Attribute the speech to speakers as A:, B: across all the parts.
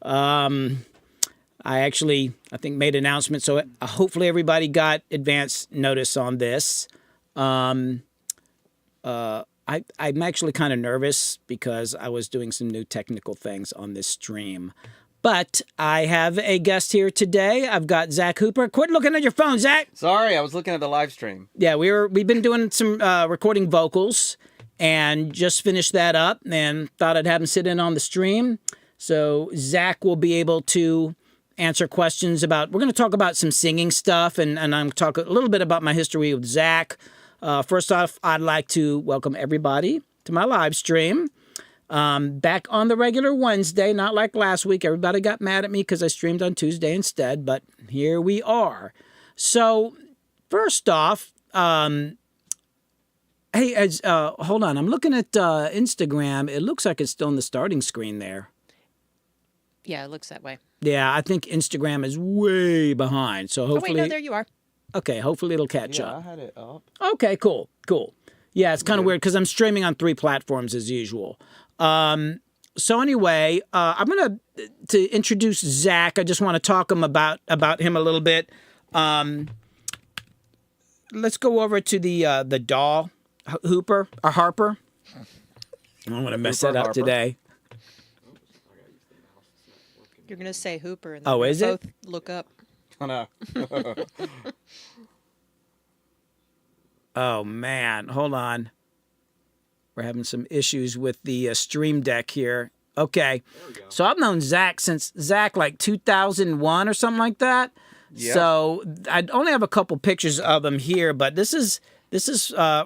A: I think, made an announcement, so hopefully everybody got advance notice on this. I'm actually kind of nervous because I was doing some new technical things on this stream. But I have a guest here today. I've got Zack Hooper. Quit looking at your phone, Zack.
B: Sorry, I was looking at the live stream.
A: Yeah, we've been doing some recording vocals and just finished that up and thought I'd have him sit in on the stream. So Zack will be able to answer questions about, we're going to talk about some singing stuff, and I'm going to talk a little bit about my history with Zack. First off, I'd like to welcome everybody to my live stream. Back on the regular Wednesday, not like last week. Everybody got mad at me because I streamed on Tuesday instead, but here we are. So, first off, hey, hold on. I'm looking at Instagram. It looks like it's still on the starting screen there.
C: Yeah, it looks that way.
A: Yeah, I think Instagram is way behind. So hopefully,
C: oh, wait, no, there you are.
A: Okay, hopefully it'll catch up.
B: Yeah, I had it up.
A: Okay, cool. Yeah, it's kind of weird because I'm streaming on 3 platforms as usual. So anyway, I'm going to introduce Zack. I just want to talk about him a little bit. Let's go over to the doll, Hooper, or Harper. I'm going to mess that up today.
C: You're going to say Hooper, and
A: then
C: both look up.
B: Oh, no.
A: Oh, man. Hold on. We're having some issues with the Stream Deck here. Okay. So I've known Zack since like 2001 or something like that. Yeah. So I only have a couple pictures of him here, but this is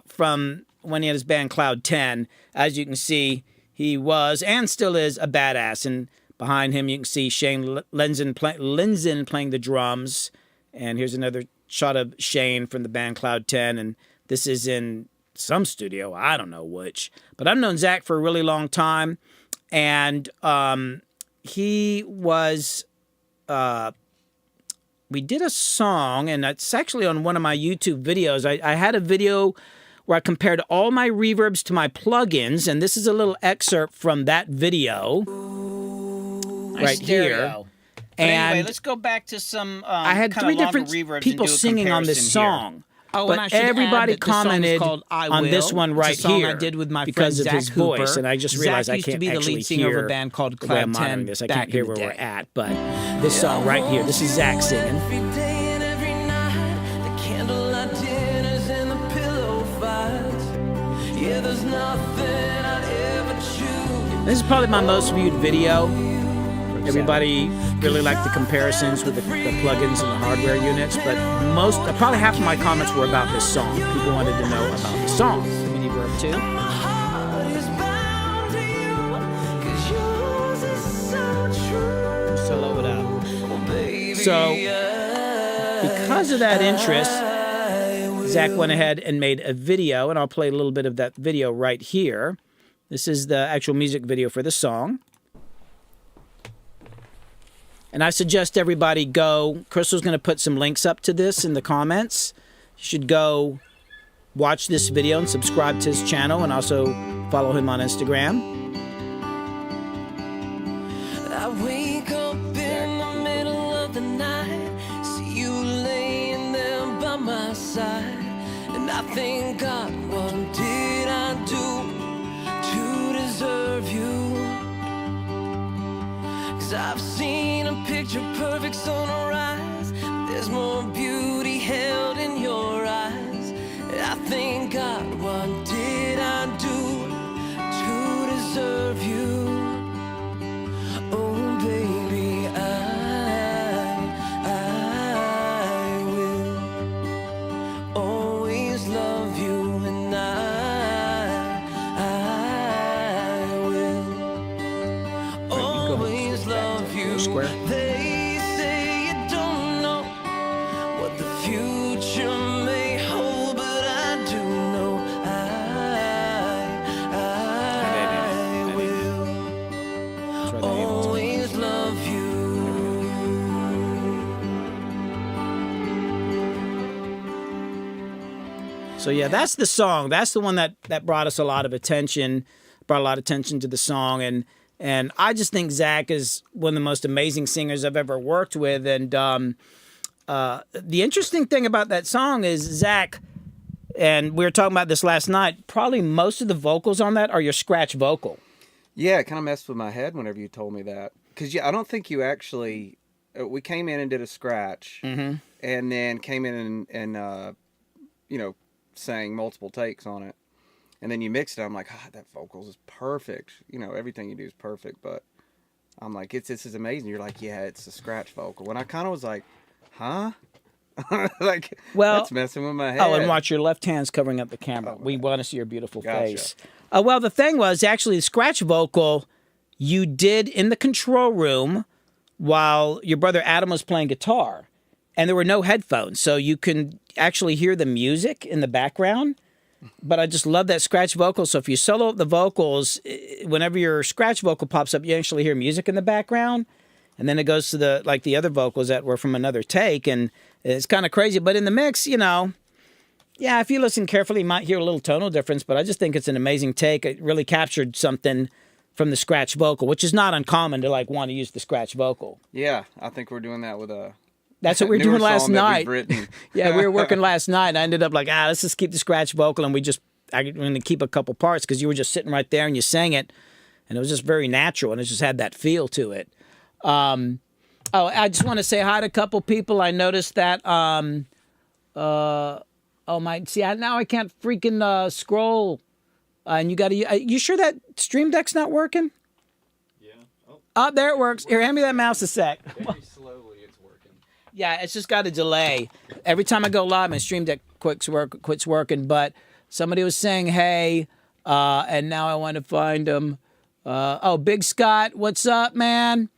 A: from when he had his band Cloud 10. As you can see, he was and still is a badass. And behind him, you can see Shane Lenzen playing the drums. And here's another shot of Shane from the band Cloud 10. And this is in some studio, I don't know which. But I've known Zack for a really long time. And he was... we did a song, and it's actually on one of my YouTube videos. I had a video where I compared all my reverbs to my plugins, and this is a little excerpt from that video. Right here. And anyway, let's go back to some I had 3 different people singing on this song. Here. Oh, but everybody commented on this one right here I did with my because of his voice, and I just realized I can't actually hear of a band called Cloud 10 this. I can't hear where we're at, but this song right here, this is Zack singing. This is probably my most viewed video. Everybody really liked the comparisons with the plugins and the hardware units, but probably half of my comments were about this song. People wanted to know about the song. Mini verb 2. Solo it up. So, because of that interest, Zack went ahead and made a video, and I'll play a little bit of that video right here. This is the actual music video for the song. And I suggest everybody go. Crystal's going to put some links up to this in the comments. You should go watch this video and subscribe to his channel, and also follow him on Instagram. I wake up in the middle of the night, see you laying there by my side, and I think, God, what did I do to deserve you? I've seen a picture perfect sunrise, but there's more beauty held in your eyes. I think, God, what did I do to deserve you? Oh, baby, I will always love you, and I will always love you. Square. They say you don't know what the future may hold, but I do know I will always love you. So yeah, that's the song. That's the one that brought us a lot of attention, brought a lot of attention to the song, and And I just think Zack is one of the most amazing singers I've ever worked with. And the interesting thing about that song is Zack, and we were talking about this last night, probably most of the vocals on that are your scratch vocal.
B: Yeah, it kind of messed with my head whenever you told me that. Because I don't think you actually... we came in and did a scratch, and then came in and sang multiple takes on it. And then you mixed it. I'm like, that vocals is perfect. Everything you do is perfect. But I'm like, this is amazing. You're like, yeah, it's a scratch vocal. And I kind of was like, huh? Like, that's messing with my head.
A: Oh, and watch, your left hand's covering up the camera. We want to see your beautiful
B: Gotcha.
A: face. Well, the thing was, actually, the scratch vocal you did in the control room while your brother Adam was playing guitar. And there were no headphones, so you can actually hear the music in the background. But I just love that scratch vocal. So if you solo up the vocals, whenever your scratch vocal pops up, you actually hear music in the background. And then it goes to the other vocals that were from another take. And it's kind of crazy. But in the mix, if you listen carefully, you might hear a little tonal difference. But I just think it's an amazing take. It really captured something from the scratch vocal, which is not uncommon to want to use the scratch vocal.
B: Yeah, I think we're doing that with a...
A: That's what we were doing last night. Yeah, we were working
B: last
A: last night. And I ended up let's just keep the scratch vocal, and I'm going to keep a couple parts because you were just sitting right there and you sang it, and it was just very natural, and it just had that feel to it. I just want to say hi to a couple people. I noticed that. Now I can't freaking scroll. And you sure that Stream Deck's not working?
D: Yeah.
A: Oh, there it works. Here, hand me that mouse a sec.
D: Very slowly it's working.
A: Yeah, it's just got a delay. Every time I go live, my Stream Deck quits working. But somebody was saying, hey, and now I want to find them. Big Scott, what's up, man?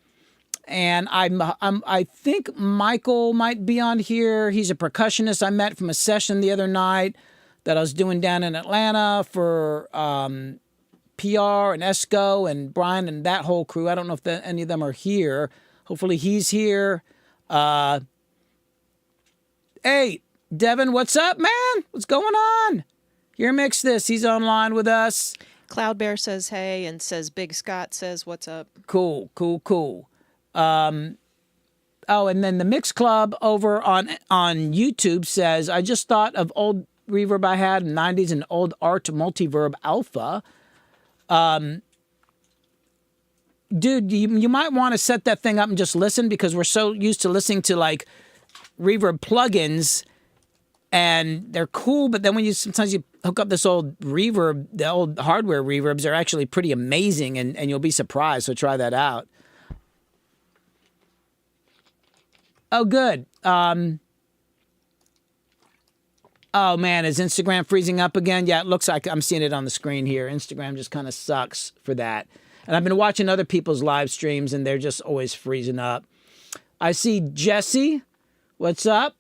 A: And I think Michael might be on here. He's a percussionist I met from a session the other night that I was doing down in Atlanta for PR and Esco and Brian and that whole crew. I don't know if any of them are here. Hopefully he's here. Hey, Devin, what's up, man? What's going on? Here, mix this. He's online with us.
C: Cloud Bear says hey and says Big Scott says what's up.
A: Cool. And then the Mix Club over on YouTube says, I just thought of old reverb I had in the 90s, an old Art Multiverb Alpha. Dude, you might want to set that thing up and just listen, because we're so used to listening to reverb plugins, and they're cool, but then when sometimes you hook up this old reverb, the old hardware reverbs are actually pretty amazing, and you'll be surprised, so try that out. Oh, good. Oh, man, is Instagram freezing up again? Yeah, it looks like I'm seeing it on the screen here. Instagram just kind of sucks for that. And I've been watching other people's live streams, and they're just always freezing up. I see Jesse. What's up?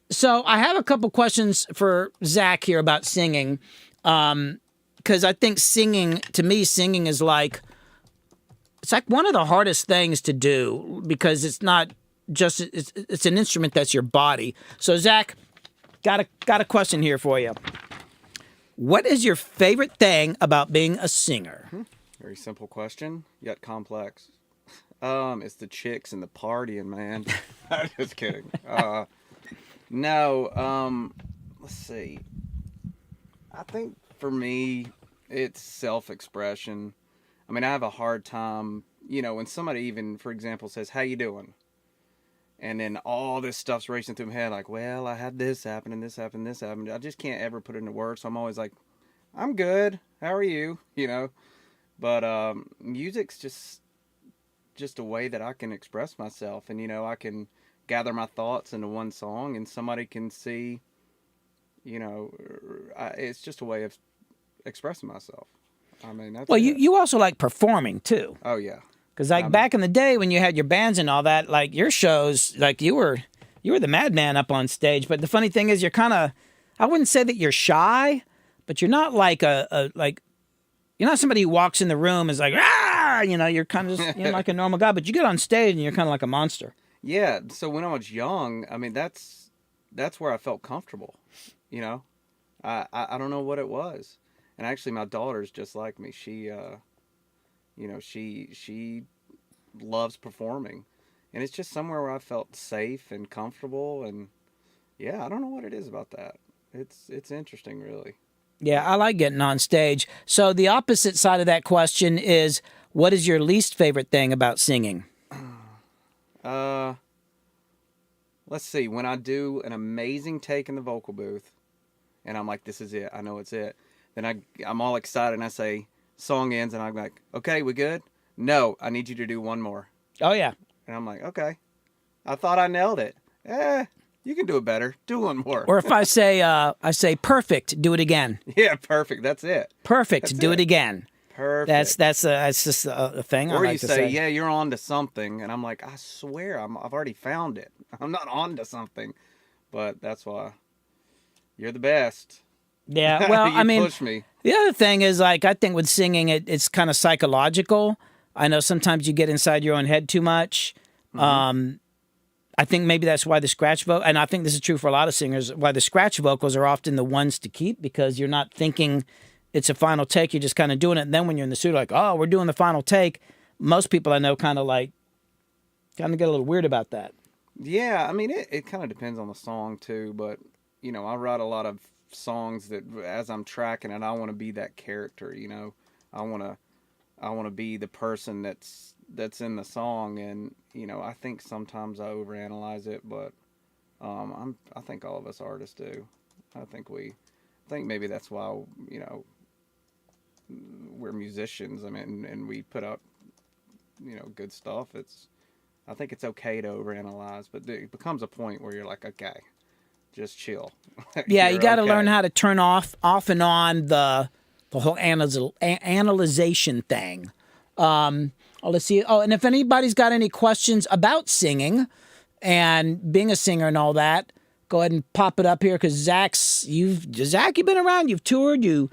A: So I have a couple questions for Zack here about singing, because I think singing is it's like one of the hardest things to do, because it's not just it's an instrument that's your body. So Zack, got a question here for you. What is your favorite thing about being a singer?
B: Very simple question, yet complex. It's the chicks and the partying, man. I'm just kidding. No, let's see. I think for me, it's self-expression. I mean, I have a hard time, when somebody even, for example, says, how you doing? And then all this stuff's racing through my head, like, well, I had this happen, and this happened, this happened. I just can't ever put it into words, so I'm always like, I'm good. How are you? But music's just a way that I can express myself, and, I can gather my thoughts into one song, and somebody can see, it's just a way of expressing myself. I mean, that's
A: you also like performing too.
B: Oh yeah.
A: Because back in the day when you had your bands and all that, your shows, you were the madman up on stage. But the funny thing is, you're kind of, I wouldn't say that you're shy, but you're not you're not somebody who walks in the room is like, ah, you're kind of just like a normal guy. But you get on stage and you're kind of like a monster.
B: Yeah. So when I was young, I mean, that's where I felt comfortable. I don't know what it was. And actually, my daughter's just like me. She, she loves performing, and it's just somewhere where I felt safe and comfortable. And yeah, I don't know what it is about that. It's interesting, really.
A: Yeah, I like getting on stage. So the opposite side of that question is, what is your least favorite thing about singing?
B: Let's see. When I do an amazing take in the vocal booth, and I'm like, this is it. I know it's it. Then I'm all excited, and I say, song ends, and I'm like, okay, we good? No, I need you to do one more.
A: Oh, yeah.
B: And I'm like, okay. I thought I nailed it. You can do it better. Do one more.
A: Or if I say perfect, do it again.
B: Yeah, perfect. That's it.
A: Perfect,
B: That's
A: do it
B: it.
A: again.
B: Perfect.
A: That's just a thing.
B: Or
A: I like
B: you
A: to
B: say, yeah, you're on to something. And I'm like, I swear, I've already found it. I'm not on to something. But that's why you're the best.
A: Yeah, well,
B: You
A: I mean,
B: push me.
A: the other thing is, like, I think with singing, it's kind of psychological. I know sometimes you get inside your own head too much. I think maybe that's why the scratch vocal, and I think this is true for a lot of singers, why the scratch vocals are often the ones to keep, because you're not thinking it's a final take. You're just kind of doing it. And then when you're in the studio, like, oh, we're doing the final take. Most people I know kind of get a little weird about that.
B: Yeah, I mean, it kind of depends on the song, too. But, I write a lot of songs that as I'm tracking it, I want to be that character, I want to be the person that's in the song. And, I think sometimes I overanalyze it, but I think all of us artists do. I think maybe that's why, we're musicians. I mean, and we put out, good stuff. I think it's okay to overanalyze, but it becomes a point where you're like, okay, just chill.
A: Yeah, you got to
B: okay.
A: learn how to turn off and on the whole analyzation thing. Let's see. Oh, and if anybody's got any questions about singing and being a singer and all that, go ahead and pop it up here, because Zach, you've been around, you've toured, you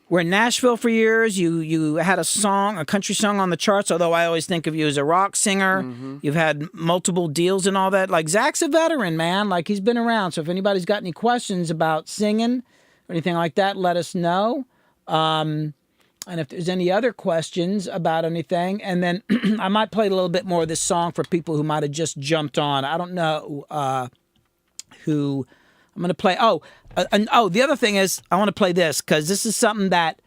A: were in Nashville for years, you had a country song on the charts, although I always think of you as a rock singer. You've had multiple deals and all that. Like, Zach's a veteran, man. Like, he's been around. So if anybody's got any questions about singing or anything like that, let us know. And if there's any other questions about anything, and then I might play a little bit more of this song for people who might have just jumped on. I don't know who I'm going to play. The other thing is, I want to play this, because this is something that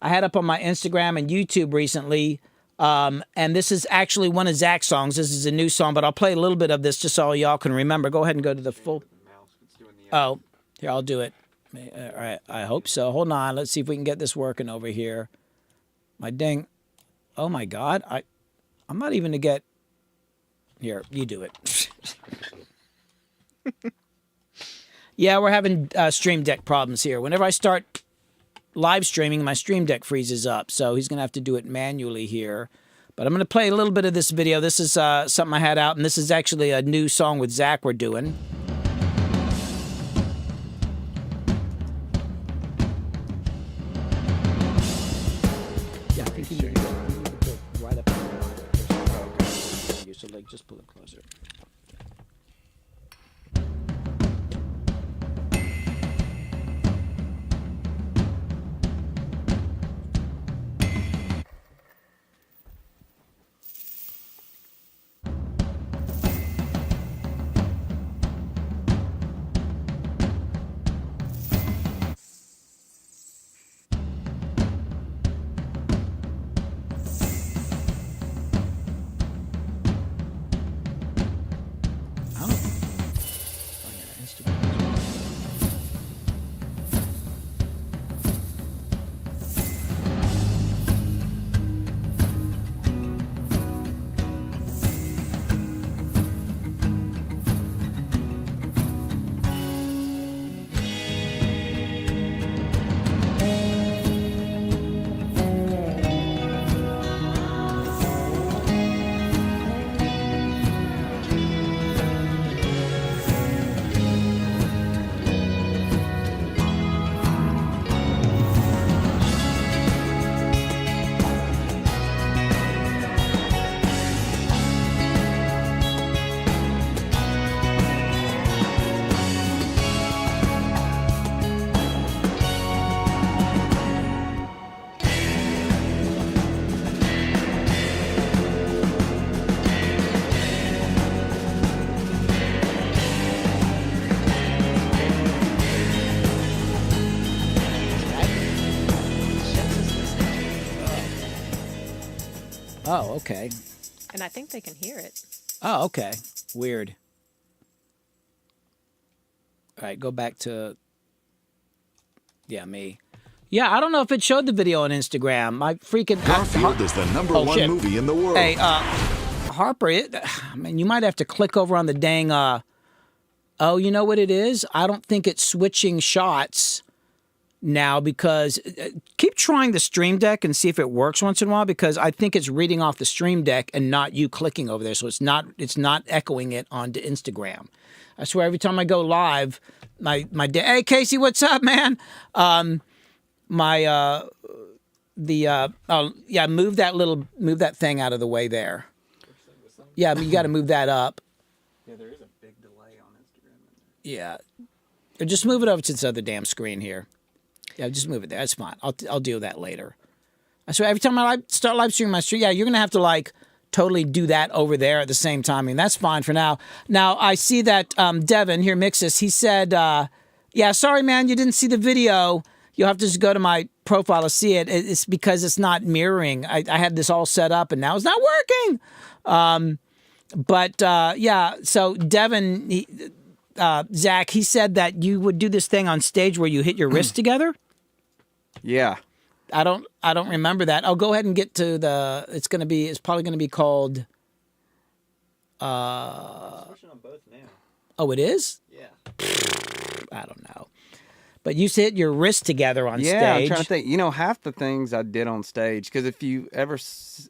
A: I had up on my Instagram and YouTube recently. And this is actually one of Zach's songs. This is a new song, but I'll play a little bit of this just so y'all can remember. Go ahead and go to the full. Oh, here, I'll do it. All right, I hope so. Hold on. Let's see if we can get this working over here. Oh my God. I'm not even to get. Here, you do it. Yeah, we're having Stream Deck problems here. Whenever I start live streaming, my Stream Deck freezes up. So he's going to have to do it manually here. But I'm going to play a little bit of this video. This is something I had out, and this is actually a new song with Zach we're doing. Yeah, I think you need to put right up on the so, like, just pull it closer. Oh, okay.
C: And I think they can hear it.
A: Oh, okay. Weird. All right, go back to... Yeah, me. Yeah, I don't know if it showed the video on Instagram. My freaking...
E: Garfield is the number one
A: shit.
E: movie in the world.
A: Hey, Harper, you might have to click over on the dang... Oh, you know what it is? I don't think it's switching shots now because... keep trying the Stream Deck and see if it works once in a while because I think it's reading off the Stream Deck and not you clicking over there. So it's not echoing it onto Instagram. I swear every time I go live, hey, Casey, what's up, man? Move that thing out of the way there. Yeah, but you got to move that up.
B: Yeah, there is a big delay on Instagram.
A: Yeah. Or just move it over to this other damn screen here. Yeah, just move it there. That's fine. I'll deal with that later. So every time I start live streaming my stream, yeah, you're going to have to totally do that over there at the same time. I mean, that's fine for now. Now, I see that Devin here, Mixus, he said, yeah, sorry, man, you didn't see the video. You'll have to just go to my profile to see it. It's because it's not mirroring. I had this all set up, and now it's not working. Yeah, so Devin, Zach, he said that you would do this thing on stage where you hit your wrists together.
B: Yeah.
A: I don't remember that. I'll go ahead and get to it's probably gonna be called
D: Switching on both now.
A: Oh, it is?
D: Yeah.
A: I don't know. But you hit your wrists together on stage.
B: Yeah, I'm trying to think. Half the things I did on stage, because if you ever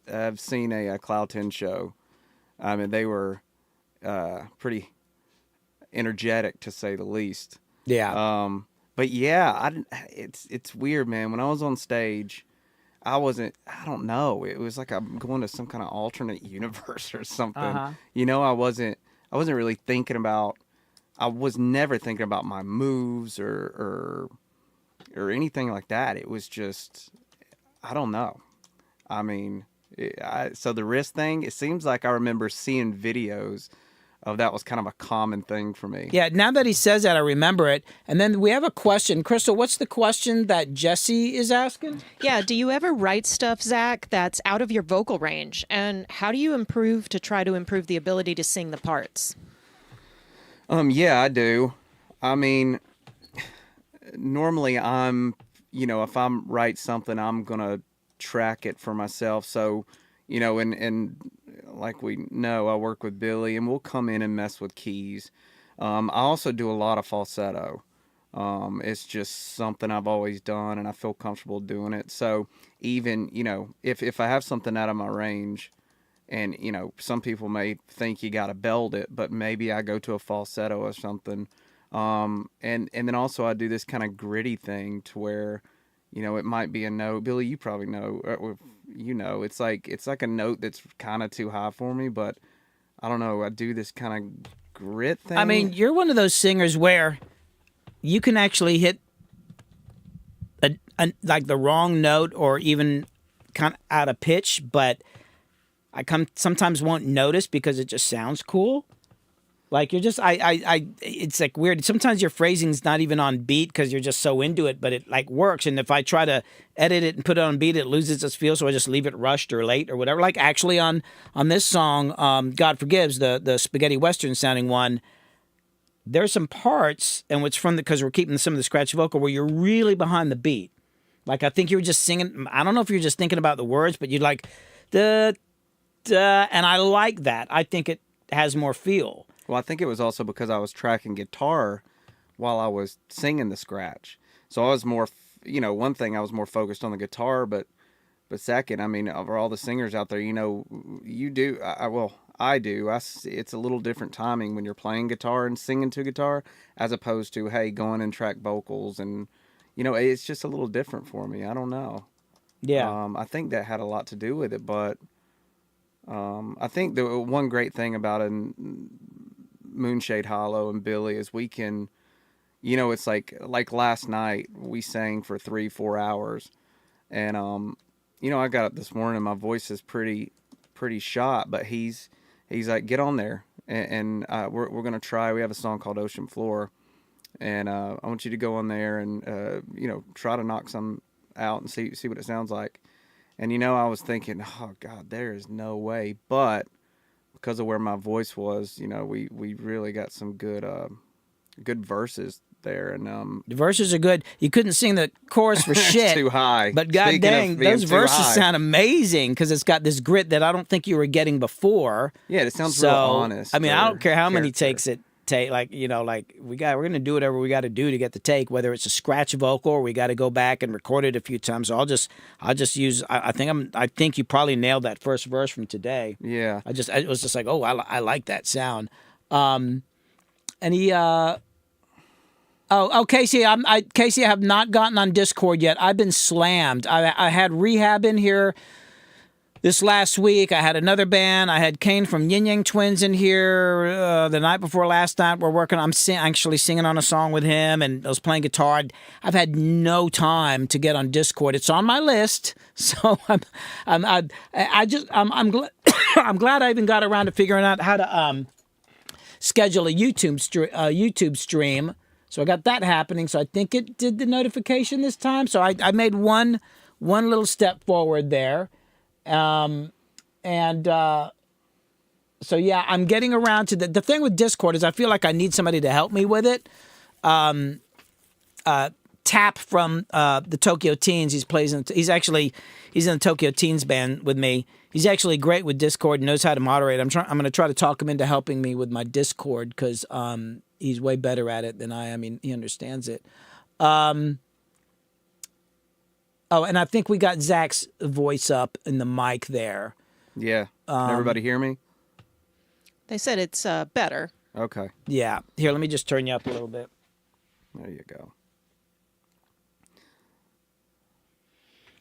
B: have seen a Cloud 10 show, I mean, they were pretty energetic, to say the least.
A: Yeah.
B: But yeah, it's weird, man. When I was on stage, I don't know. It was like I'm going to some kind of alternate universe or something. I wasn't really thinking about, I was never thinking about my moves or anything like that. It was just, I don't know. I mean, so the wrist thing, it seems like I remember seeing videos of that was kind of a common thing for me.
A: Yeah, now that he says that, I remember it. And then we have a question. Crystal, what's the question that Jesse is asking?
C: Yeah, do you ever write stuff, Zach, that's out of your vocal range? And how do you try to improve the ability to sing the parts?
B: Yeah, I do. I mean, normally if I'm write something, I'm going to track it for myself. So, and like we know, I work with Billy, and we'll come in and mess with keys. I also do a lot of falsetto. It's just something I've always done, and I feel comfortable doing it. So even, if I have something out of my range, and, some people may think you got to belt it, but maybe I go to a falsetto or something. And then also I do this kind of gritty thing to where, it might be a note. Billy, you probably know, it's like a note that's kind of too high for me, but I don't know. I do this kind of grit thing.
A: I mean, you're one of those singers where you can actually hit like the wrong note or even kind of out of pitch, but I sometimes won't notice because it just sounds cool. Like you're just, it's like weird. Sometimes your phrasing's not even on beat because you're just so into it, but it like works. And if I try to edit it and put it on beat, it loses its feel. So I just leave it rushed or late or whatever. Like actually on this song, God Forgives, the spaghetti western sounding one, there's some parts, and it's from because we're keeping some of the scratch vocal where you're really behind the beat. Like I think you were just singing. I don't know if you're just thinking about the words, but you'd like and I like that. I think it has more feel.
B: Well, I think it was also because I was tracking guitar while I was singing the scratch. So I was more, one thing I was more focused on the guitar, but second, I mean, of all the singers out there, you do, I do. It's a little different timing when you're playing guitar and singing to guitar as opposed to, hey, going and track vocals. And, it's just a little different for me. I don't know.
A: Yeah.
B: I think that had a lot to do with it, but I think the one great thing about Moonshade Hollow and Billy is we can, it's like last night we sang for 3-4 hours, and I got up this morning, my voice is pretty shot, but he's like, get on there, and we're gonna try. We have a song called Ocean Floor, and I want you to go on there and try to knock some out and see what it sounds like. And I was thinking, oh God, there is no way. But because of where my voice was, we really got some good verses there. And
A: The verses are good. You couldn't sing the chorus for shit.
B: it's too high.
A: But god
B: Speaking
A: dang,
B: of being
A: those
B: too
A: verses
B: high.
A: sound amazing because it's got this grit that I don't think you were getting before.
B: Yeah, it sounds
A: So,
B: real honest.
A: I mean, I don't care how many
B: character.
A: takes it take. Like we're gonna do whatever we got to do to get the take, whether it's a scratch vocal or we got to go back and record it a few times. So I'll just use. I think you probably nailed that first verse from today.
B: Yeah.
A: It was just like, oh, I like that sound. And he. Casey, Casey, I have not gotten on Discord yet. I've been slammed. I had Rehab in here this last week. I had another band. I had Kane from Yin Yang Twins in here the night before last night. We're working. I'm actually singing on a song with him, and I was playing guitar. I've had no time to get on Discord. It's on my list, so I'm glad I'm glad I even got around to figuring out how to schedule a YouTube stream. So I got that happening. So I think it did the notification this time. So I made one little step forward there. So yeah, I'm getting around to the thing with Discord is I feel like I need somebody to help me with it. Tap from the Tokyo Teens. He's in the Tokyo Teens band with me. He's actually great with Discord and knows how to moderate. I'm going to try to talk him into helping me with my Discord because he's way better at it than I am. I mean, he understands it. And I think we got Zach's voice up in the mic there.
B: Yeah. Can everybody hear me?
C: They said it's better.
B: Okay.
A: Yeah. Here, let me just turn you up a little bit.
B: There you go.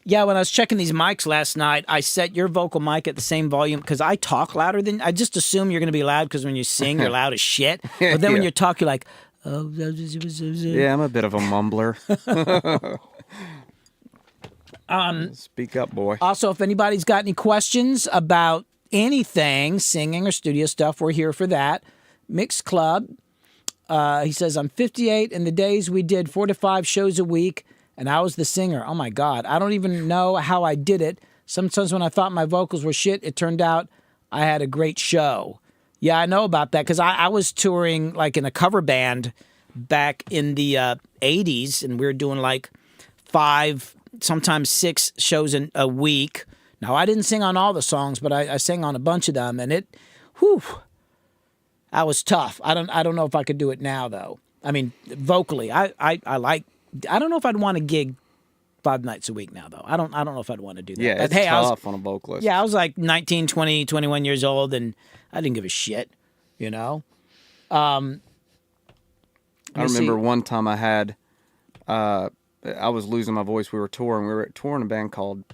A: Yeah, when I was checking these mics last night, I set your vocal mic at the same volume because I talk louder than... I just assume you're going to be loud because when you sing, you're loud as shit. But then when you talk, you're like...
B: Yeah, I'm a bit of a mumbler. Speak up, boy.
A: Also, if anybody's got any questions about anything, singing or studio stuff, we're here for that. Mixed Club. He says, I'm 58, and the days we did 4 to 5 shows a week, and I was the singer. Oh, my God. I don't even know how I did it. Sometimes when I thought my vocals were shit, it turned out I had a great show. Yeah, I know about that because I was touring like in a cover band back in the 80s, and we were doing like 5, sometimes 6 shows in a week. Now, I didn't sing on all the songs, but I sang on a bunch of them, and that was tough. I don't know if I could do it now, though. I mean, vocally, I don't know if I'd want to gig 5 nights a week now, though. I don't know if I'd want to do that.
B: Yeah,
A: but,
B: it's tough on a vocalist.
A: Yeah, I was like 19, 20, 21 years old, and I didn't give a shit, you know?
B: I remember one time I had, I was losing my voice. We were touring. We were touring a band called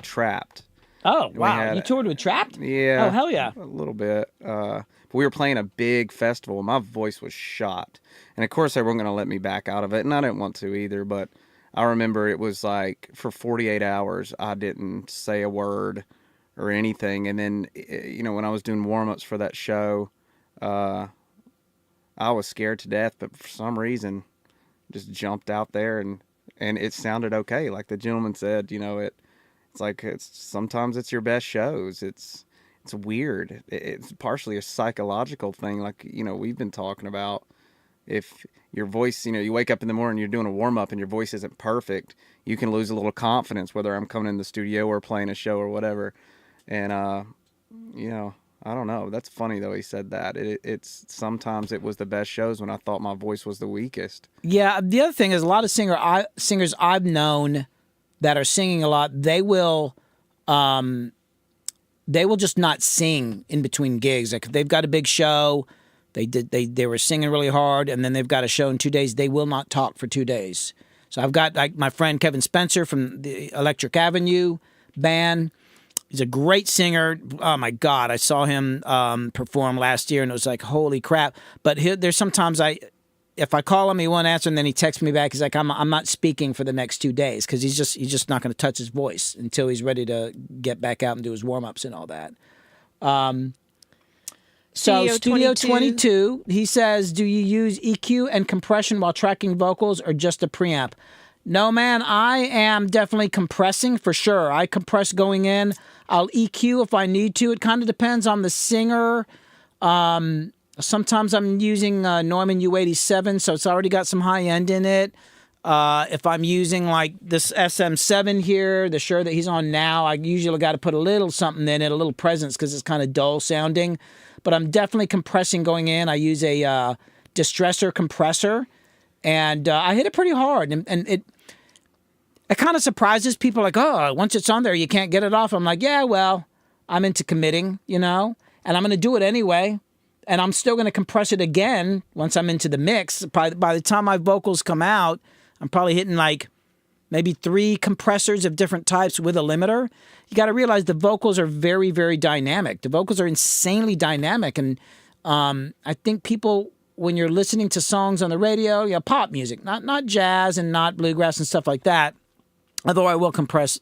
B: Trapped.
A: Oh, wow. You toured with Trapped?
B: Yeah.
A: Oh, hell yeah.
B: A little bit. But we were playing a big festival. My voice was shot. And, of course, they weren't going to let me back out of it, and I didn't want to either. But I remember it was like for 48 hours, I didn't say a word or anything. And then, when I was doing warm-ups for that show, I was scared to death. But for some reason, just jumped out there, and it sounded okay. Like the gentleman said, it's like sometimes it's your best shows. It's weird. It's partially a psychological thing, like we've been talking about. If your voice, you wake up in the morning, you're doing a warm up, and your voice isn't perfect, you can lose a little confidence. Whether I'm coming in the studio or playing a show or whatever, and I don't know. That's funny though. He said that it's sometimes it was the best shows when I thought my voice was the weakest.
A: Yeah. The other thing is a lot of singers I've known that are singing a lot, they will just not sing in between gigs. Like if they've got a big show, they were singing really hard, and then they've got a show in 2 days, they will not talk for 2 days. So I've got like my friend Kevin Spencer from the Electric Avenue band. He's a great singer. Oh my God, I saw him perform last year, and it was like, holy crap. But there's sometimes if I call him, he won't answer, and then he texts me back. He's like, I'm not speaking for the next 2 days because he's just not going to touch his voice until he's ready to get back out and do his warm ups and all that. So Studio 22, he says, do you use EQ and compression while tracking vocals or just a preamp? No, man, I am definitely compressing for sure. I compress going in. I'll EQ if I need to. It kind of depends on the singer. Sometimes I'm using Neumann U87, so it's already got some high end in it. If I'm using like this SM7 here, the Shure that he's on now, I usually got to put a little something in it, a little presence, because it's kind of dull sounding. But I'm definitely compressing going in. I use a distressor compressor, and I hit it pretty hard. And it kind of surprises people, like, oh, once it's on there, you can't get it off. I'm like, yeah, well, I'm into committing, and I'm going to do it anyway. And I'm still going to compress it again once I'm into the mix. By the time my vocals come out, I'm probably hitting like maybe 3 compressors of different types with a limiter. You got to realize the vocals are very, very dynamic. The vocals are insanely dynamic. And I think people, when you're listening to songs on the radio, pop music, not jazz and not bluegrass and stuff like that, although I will compress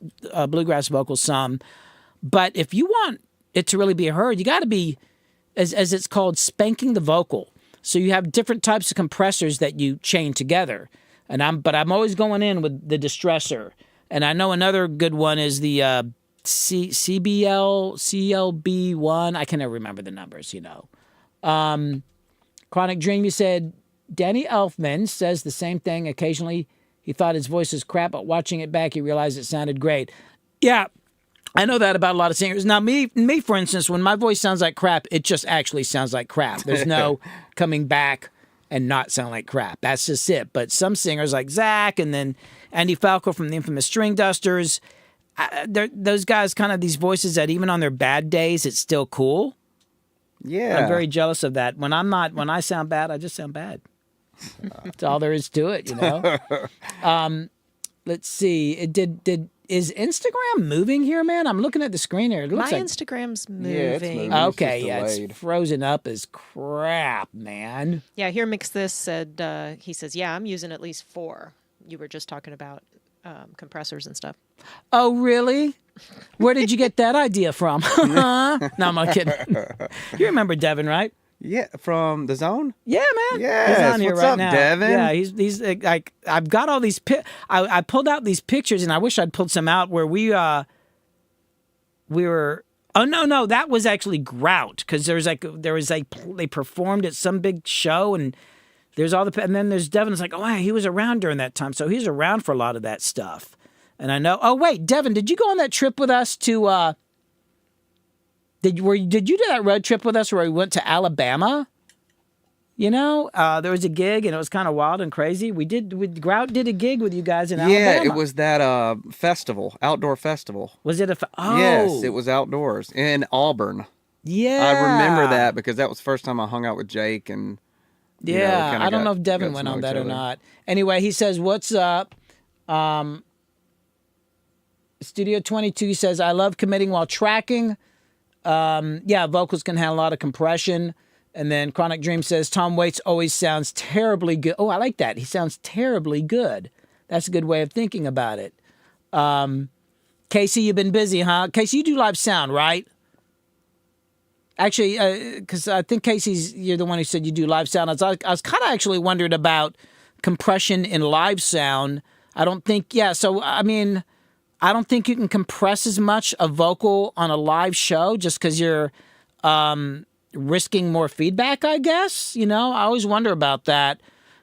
A: bluegrass vocals some. But if you want it to really be heard, you got to be, as it's called, spanking the vocal. So you have different types of compressors that you chain together. But I'm always going in with the distressor. And I know another good one is the CLB1. I can never remember the numbers, Chronic Dream, you said, Danny Elfman says the same thing. Occasionally, he thought his voice was crap, but watching it back, he realized it sounded great. Yeah, I know that about a lot of singers. Now, me, for instance, when my voice sounds like crap, it just actually sounds like crap. There's no coming back and not sound like crap. That's just it. But some singers like Zack and then Andy Falco from the infamous String Dusters, those guys kind of these voices that even on their bad days, it's still cool.
B: Yeah.
A: I'm very jealous of that. When I sound bad, I just sound bad. That's all there is to it, Let's see. Is Instagram moving here, man? I'm looking at the screen here. It looks
C: My
A: like
C: Instagram's moving.
B: Yeah, it's moving.
A: Okay,
B: It's
A: it's frozen up as crap, man.
C: Yeah, here Mix This said, he says, yeah, I'm using at least 4. You were just talking about compressors and stuff.
A: Oh, really? Where did you get that idea from? No, I'm not kidding. You remember Devin, right?
B: Yeah, from The Zone?
A: Yeah, man.
B: Yes.
A: He's on here
B: What's
A: right
B: up,
A: now.
B: Devin?
A: Yeah, he's like, I've got all these I pulled out these pictures, and I wish I'd pulled some out where we were. Oh no, that was actually Grout, because they performed at some big show, and there's and then there's Devin. It's like, oh, hey, he was around during that time, so he's around for a lot of that stuff. And I know. Oh wait, Devin, did you go on that trip with us to? Did you do that road trip with us where we went to Alabama? There was a gig and it was kind of wild and crazy. Grout did a gig with you guys in Alabama.
B: Yeah, it was that outdoor festival.
A: Was it oh.
B: Yes, it was outdoors in Auburn.
A: Yeah.
B: I remember that because that was the first time I hung out with Jake and
A: yeah, I don't know if Devin went on that or not. Anyway, he says, "What's up?" Studio 22 says, "I love committing while tracking." Vocals can have a lot of compression. And then Chronic Dream says, Tom Waits always sounds terribly good. Oh, I like that. He sounds terribly good. That's a good way of thinking about it. Casey, you've been busy, huh? Casey, you do live sound, right? Actually, because I think you're the one who said you do live sound. I was kind of actually wondering about compression in live sound. I don't think you can compress as much a vocal on a live show just because you're risking more feedback, I guess. I always wonder about that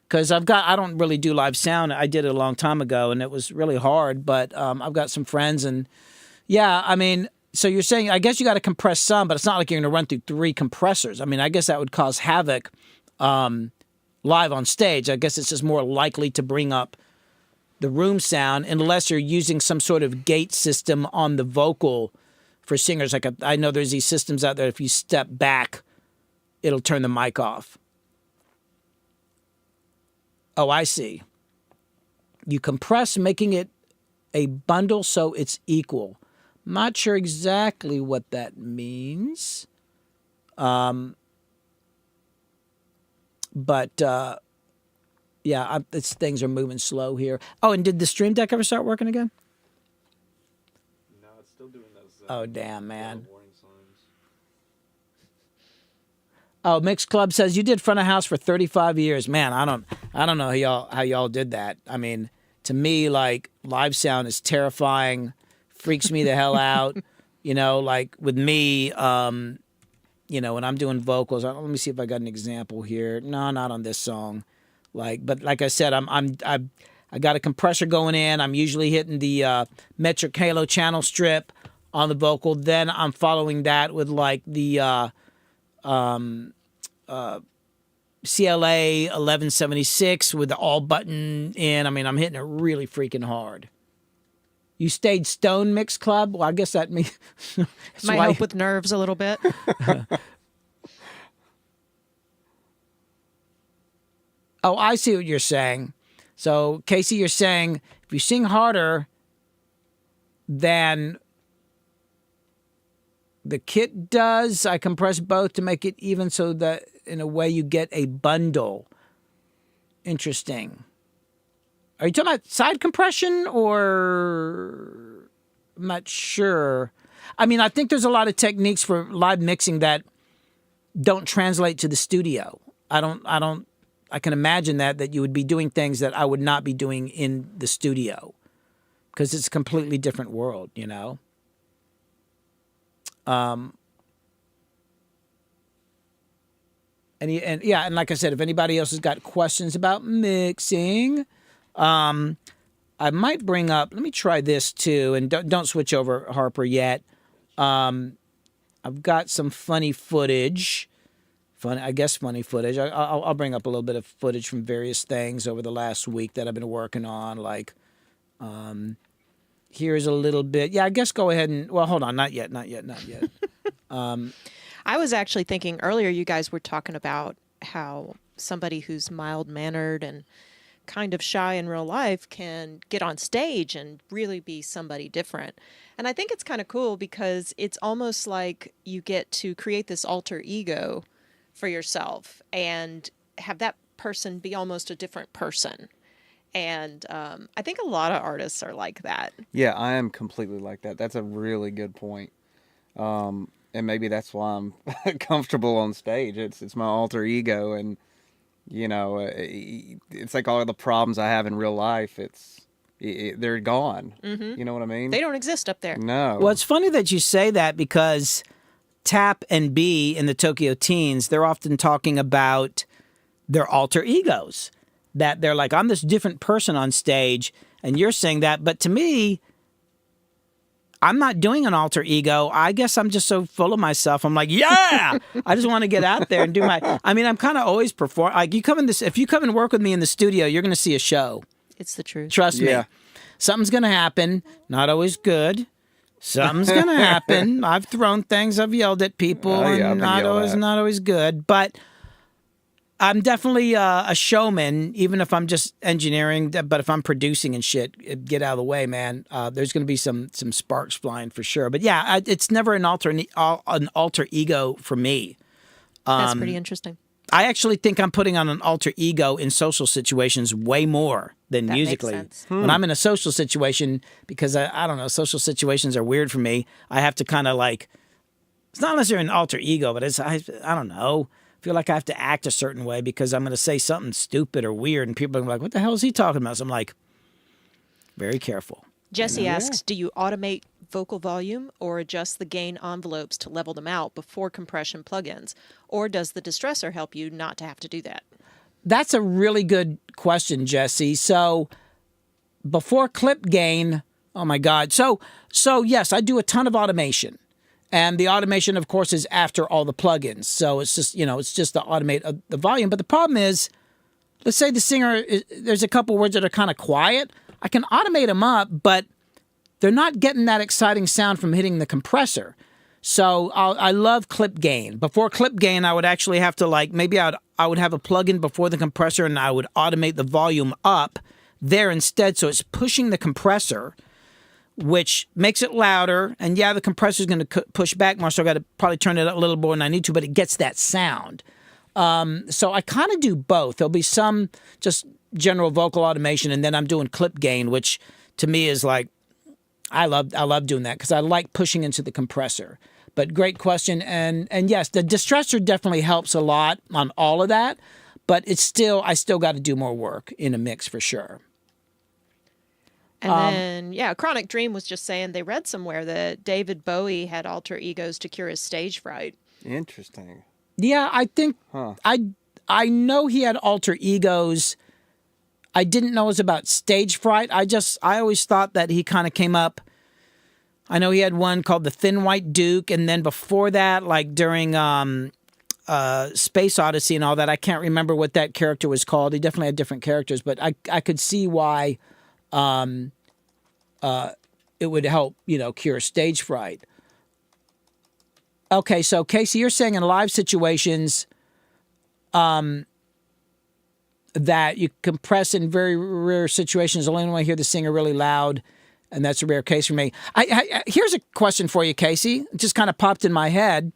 A: because I don't really do live sound. I did it a long time ago and it was really hard, but I've got some friends and so you're saying, I guess you got to compress some, but it's not like you're going to run through 3 compressors. I guess that would cause havoc live on stage. I guess it's just more likely to bring up the room sound unless you're using some sort of gate system on the vocal for singers. Like I know there's these systems out there. If you step back, it'll turn the mic off. Oh, I see. You compress, making it a bundle so it's equal. Not sure exactly what that means. Things are moving slow here. Oh, and did the Stream Deck ever start working again?
D: No, it's still doing those.
A: Oh, damn, man.
D: Warning signs.
A: Oh, Mixed Club says you did front of house for 35 years. Man, I don't know how y'all did that. to me, like, live sound is terrifying, freaks me the hell out. You know, like with me, you know, when I'm doing vocals, let me see if I got an example here. No, not on this song. But like I said, I got a compressor going in. I'm usually hitting the metric halo channel strip on the vocal. Then I'm following that with like the CLA 1176 with the all button in. I mean, I'm hitting it really freaking hard. You stayed Stone Mix Club? Well, I guess that means...
C: Might help with nerves a little bit.
A: Oh, I see what you're saying. So, Casey, you're saying if you sing harder than the kit does, I compress both to make it even so that in a way you get a bundle. Interesting. Are you talking about side compression or... I'm not sure. I mean, I think there's a lot of techniques for live mixing that don't translate to the studio. I can imagine that you would be doing things that I would not be doing in the studio because it's a completely different world, you know? And like I said, if anybody else has got questions about mixing, I might bring up, let me try this too, and don't switch over, Harper, yet. I've got some funny footage. Funny footage. I'll bring up a little bit of footage from various things over the last week that I've been working on. Like, here's a little bit. Yeah, I guess go ahead and, well, hold on. Not yet.
C: I was actually thinking earlier you guys were talking about how somebody who's mild-mannered and kind of shy in real life can get on stage and really be somebody different. And I think it's kind of cool because it's almost like you get to create this alter ego for yourself and have that person be almost a different person. And I think a lot of artists are like that.
B: Yeah, I am completely like that. That's a really good point. And maybe that's why I'm comfortable on stage. It's my alter ego, and you know, it's like all the problems I have in real life. They're gone. Mm-hmm. You know what I mean?
C: They don't exist up there.
B: No.
A: Well, it's funny that you say that because Tap and B in the Tokyo Teens, they're often talking about their alter egos. That they're like, I'm this different person on stage, and you're saying that. But to me, I'm not doing an alter ego. I guess I'm just so full of myself. I'm like, yeah, I just want to get out there and do my. I mean, I'm kind of always perform. Like if you come and work with me in the studio, you're going to see a show.
C: It's the truth.
A: Trust me. Something's going to happen. Not always good. Something's going to happen. I've thrown things. I've yelled at people, and not always good. But I'm definitely a showman, even if I'm just engineering. But if I'm producing and shit, get out of the way, man. There's going to be some sparks flying for sure. But yeah, it's never an alter ego for me.
C: That's pretty interesting.
A: I actually think I'm putting on an alter ego in social situations way more than
C: That
A: musically.
C: makes sense.
A: When I'm in a social situation, because I don't know, social situations are weird for me. I have to kind of like, it's not unless you're an alter ego, but I don't know. I feel like I have to act a certain way because I'm going to say something stupid or weird, and people are like, what the hell is he talking about? So I'm like, very careful.
C: Jesse asks, do you automate vocal volume or adjust the gain envelopes to level them out before compression plugins? Or does the distressor help you not to have to do that?
A: That's a really good question, Jesse. So before clip gain, oh my God. So yes, I do a ton of automation. And the automation, of course, is after all the plugins. So it's just, it's just to automate the volume. But the problem is, let's say the singer, there's a couple words that are kind of quiet. I can automate them up, but they're not getting that exciting sound from hitting the compressor. So I love clip gain. Before clip gain, I would actually have to maybe I would have a plugin before the compressor, and I would automate the volume up there instead. So it's pushing the compressor, which makes it louder. And yeah, the compressor is going to push back more, so I got to probably turn it up a little more than I need to, but it gets that sound. So I kind of do both. There'll be some just general vocal automation, and then I'm doing clip gain, which to me is like, I love doing that because I like pushing into the compressor. But great question. And yes, the distressor definitely helps a lot on all of that, but I still got to do more work in a mix for sure.
C: And then, yeah, Chronic Dream was just saying they read somewhere that David Bowie had alter egos to cure his stage fright.
B: Interesting.
A: Yeah, I think
B: Huh.
A: I know he had alter egos. I didn't know it was about stage fright. I always thought that he kind of came up. I know he had one called the Thin White Duke, and then before that, like during Space Odyssey and all that, I can't remember what that character was called. He definitely had different characters, but I could see why it would help, cure stage fright. Okay, so Casey, you're saying in live situations that you compress in very rare situations. Only when I hear the singer really loud, and that's a rare case for me. Here's a question for you, Casey. It just kind of popped in my head.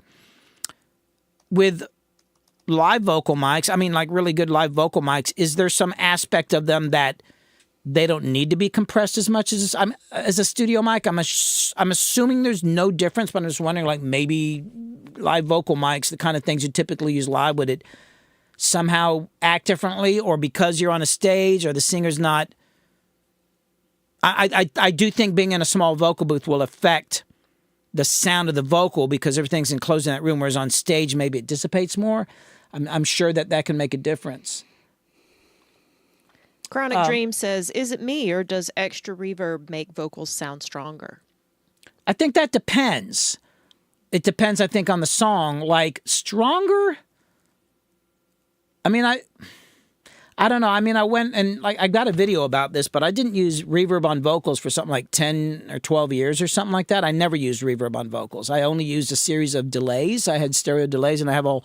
A: With live vocal mics, I mean, like really good live vocal mics, is there some aspect of them that they don't need to be compressed as much as a studio mic? I'm assuming there's no difference, but I'm just wondering, like maybe live vocal mics, the kind of things you typically use live, would it somehow act differently, or because you're on a stage or the singer's not? I do think being in a small vocal booth will affect the sound of the vocal because everything's enclosed in that room, whereas on stage maybe it dissipates more. I'm sure that can make a difference.
C: Chronic Dream says, is it me or does extra reverb make vocals sound stronger?
A: I think that depends. It depends, I think, on the song. Like, stronger? I mean, I don't know. I mean, I went and, I got a video about this, but I didn't use reverb on vocals for something like 10 or 12 years or something like that. I never used reverb on vocals. I only used a series of delays. I had stereo delays, and I have a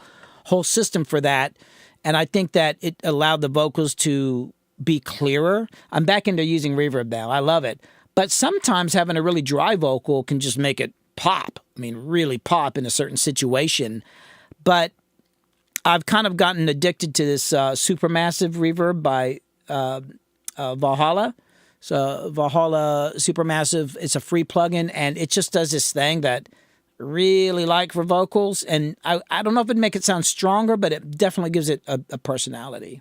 A: whole system for that. And I think that it allowed the vocals to be clearer. I'm back into using reverb now. I love it. But sometimes having a really dry vocal can just make it pop. I mean, really pop in a certain situation. But I've kind of gotten addicted to this supermassive reverb by Valhalla. So Valhalla Supermassive, it's a free plugin, and it just does this thing that I really like for vocals. And I don't know if it'd make it sound stronger, but it definitely gives it a personality.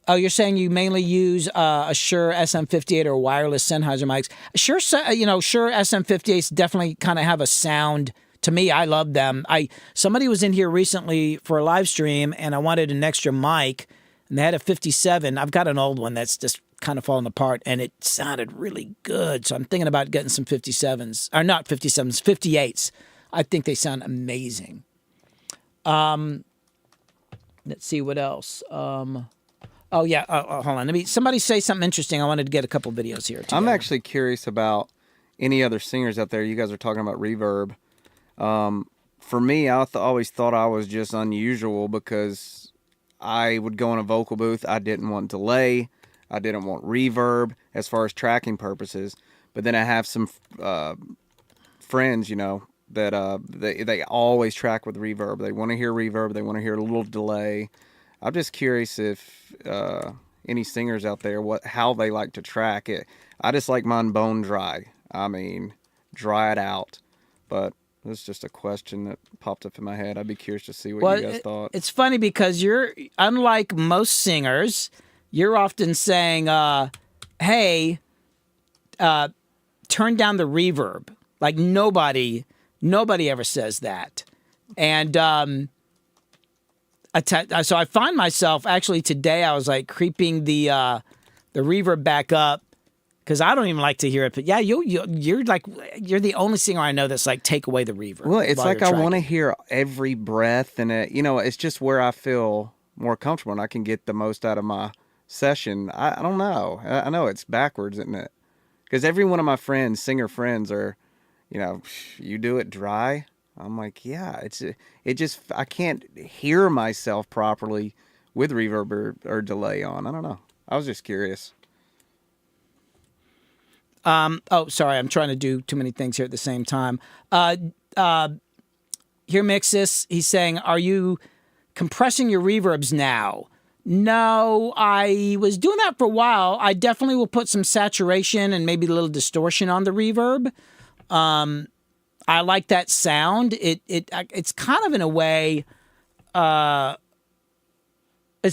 A: Oh, you're saying you mainly use a Shure SM58 or wireless Sennheiser mics. Shure SM58s definitely kind of have a sound. To me, I love them. Somebody was in here recently for a live stream, and I wanted an extra mic, and they had a 57. I've got an old one that's just kind of falling apart, and it sounded really good. So I'm thinking about getting some 57s, or not 57s, 58s. I think they sound amazing. Let's see what else. Oh, yeah. Hold on. Somebody say something interesting. I wanted to get a couple videos here. Together.
B: I'm actually curious about any other singers out there. You guys are talking about reverb. For me, I always thought I was just unusual because I would go in a vocal booth. I didn't want delay. I didn't want reverb as far as tracking purposes. But then I have some friends, that they always track with reverb. They want to hear reverb. They want to hear a little delay. I'm just curious if any singers out there, how they like to track it. I just like mine bone dry. I mean, dry it out. But it's just a question that popped up in my head. I'd be curious to see what you guys thought.
A: It's funny because you're, unlike most singers, you're often saying, hey, turn down the reverb. Like nobody ever says that. And so I find myself actually today. I was like creeping the reverb back up because I don't even like to hear it. But yeah, you're the only singer I know that's like take away the reverb.
B: Well, it's like I want to hear every breath, and it's just where I feel more comfortable and I can get the most out of my session. I don't know. I know it's backwards, isn't it? Because every one of my singer friends, are, you do it dry. I'm like, yeah, I can't hear myself properly with reverb or delay on. I don't know. I was just curious.
A: Oh, sorry. I'm trying to do too many things here at the same time. Here Mixis, he's saying, are you compressing your reverbs now? No, I was doing that for a while. I definitely will put some saturation and maybe a little distortion on the reverb. I like that sound. It's kind of in a way,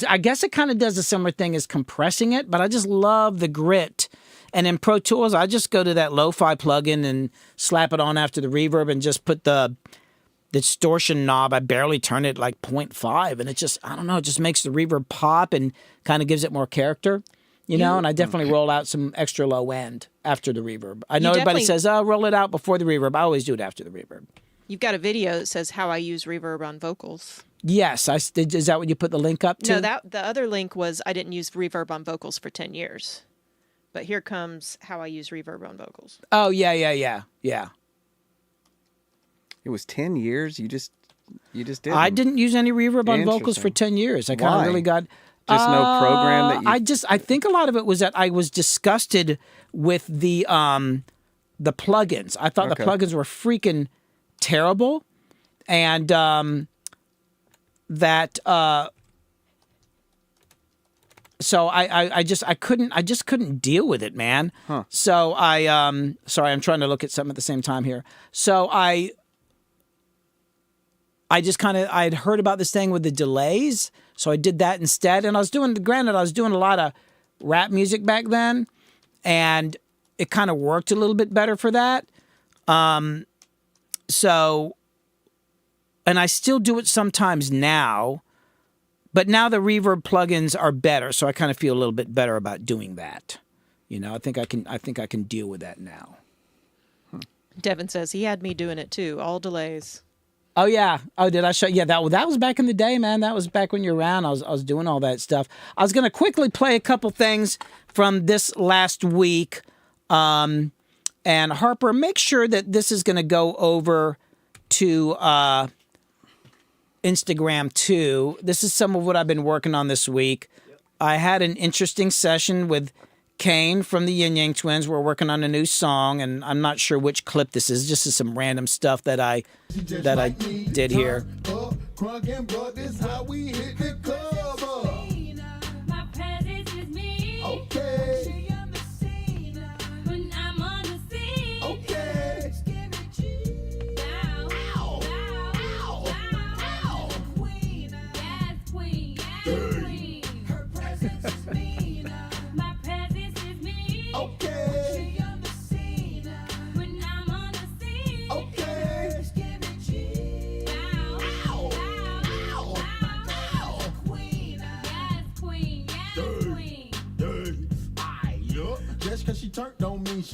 A: I guess it kind of does a similar thing as compressing it, but I just love the grit. And in Pro Tools, I just go to that lo-fi plugin and slap it on after the reverb and just put the distortion knob. I barely turn it like 0.5, and it just, I don't know, it just makes the reverb pop and kind of gives it more character, you know? And I definitely roll out some extra low end after the reverb. I know everybody says, oh, roll it out before the reverb. I always do it after the reverb.
C: You've got a video that says how I use reverb on vocals.
A: Yes, is that what you put the link up to?
C: No, the other link was I didn't use reverb on vocals for 10 years. But here comes how I use reverb on vocals.
A: Oh, yeah.
B: It was 10 years. You just did.
A: I didn't use any reverb on vocals for 10 years. I kind of really got
B: just no program that you.
A: I think a lot of it was that I was disgusted with the plugins. I thought the plugins were freaking terrible, and so I just couldn't deal with it, man.
B: Huh.
A: So sorry, I'm trying to look at something at the same time here. So I had heard about this thing with the delays, so I did that instead. And I was doing a lot of rap music back then, and it kind of worked a little bit better for that. So, and I still do it sometimes now, but now the reverb plugins are better, so I kind of feel a little bit better about doing that. You know, I think I can deal with that now.
C: Devin says he had me doing it too, all delays.
A: Oh yeah. Oh, did I show? Yeah, that was back in the day, man. That was back when you were around. I was doing all that stuff. I was gonna quickly play a couple things from this last week. And Harper, make sure that this is gonna go over to Instagram too. This is some of what I've been working on this week. Yep. I had an interesting session with Kane from the Yin Yang Twins. We're working on a new song, and I'm not sure which clip this is. Just some random stuff that I did here.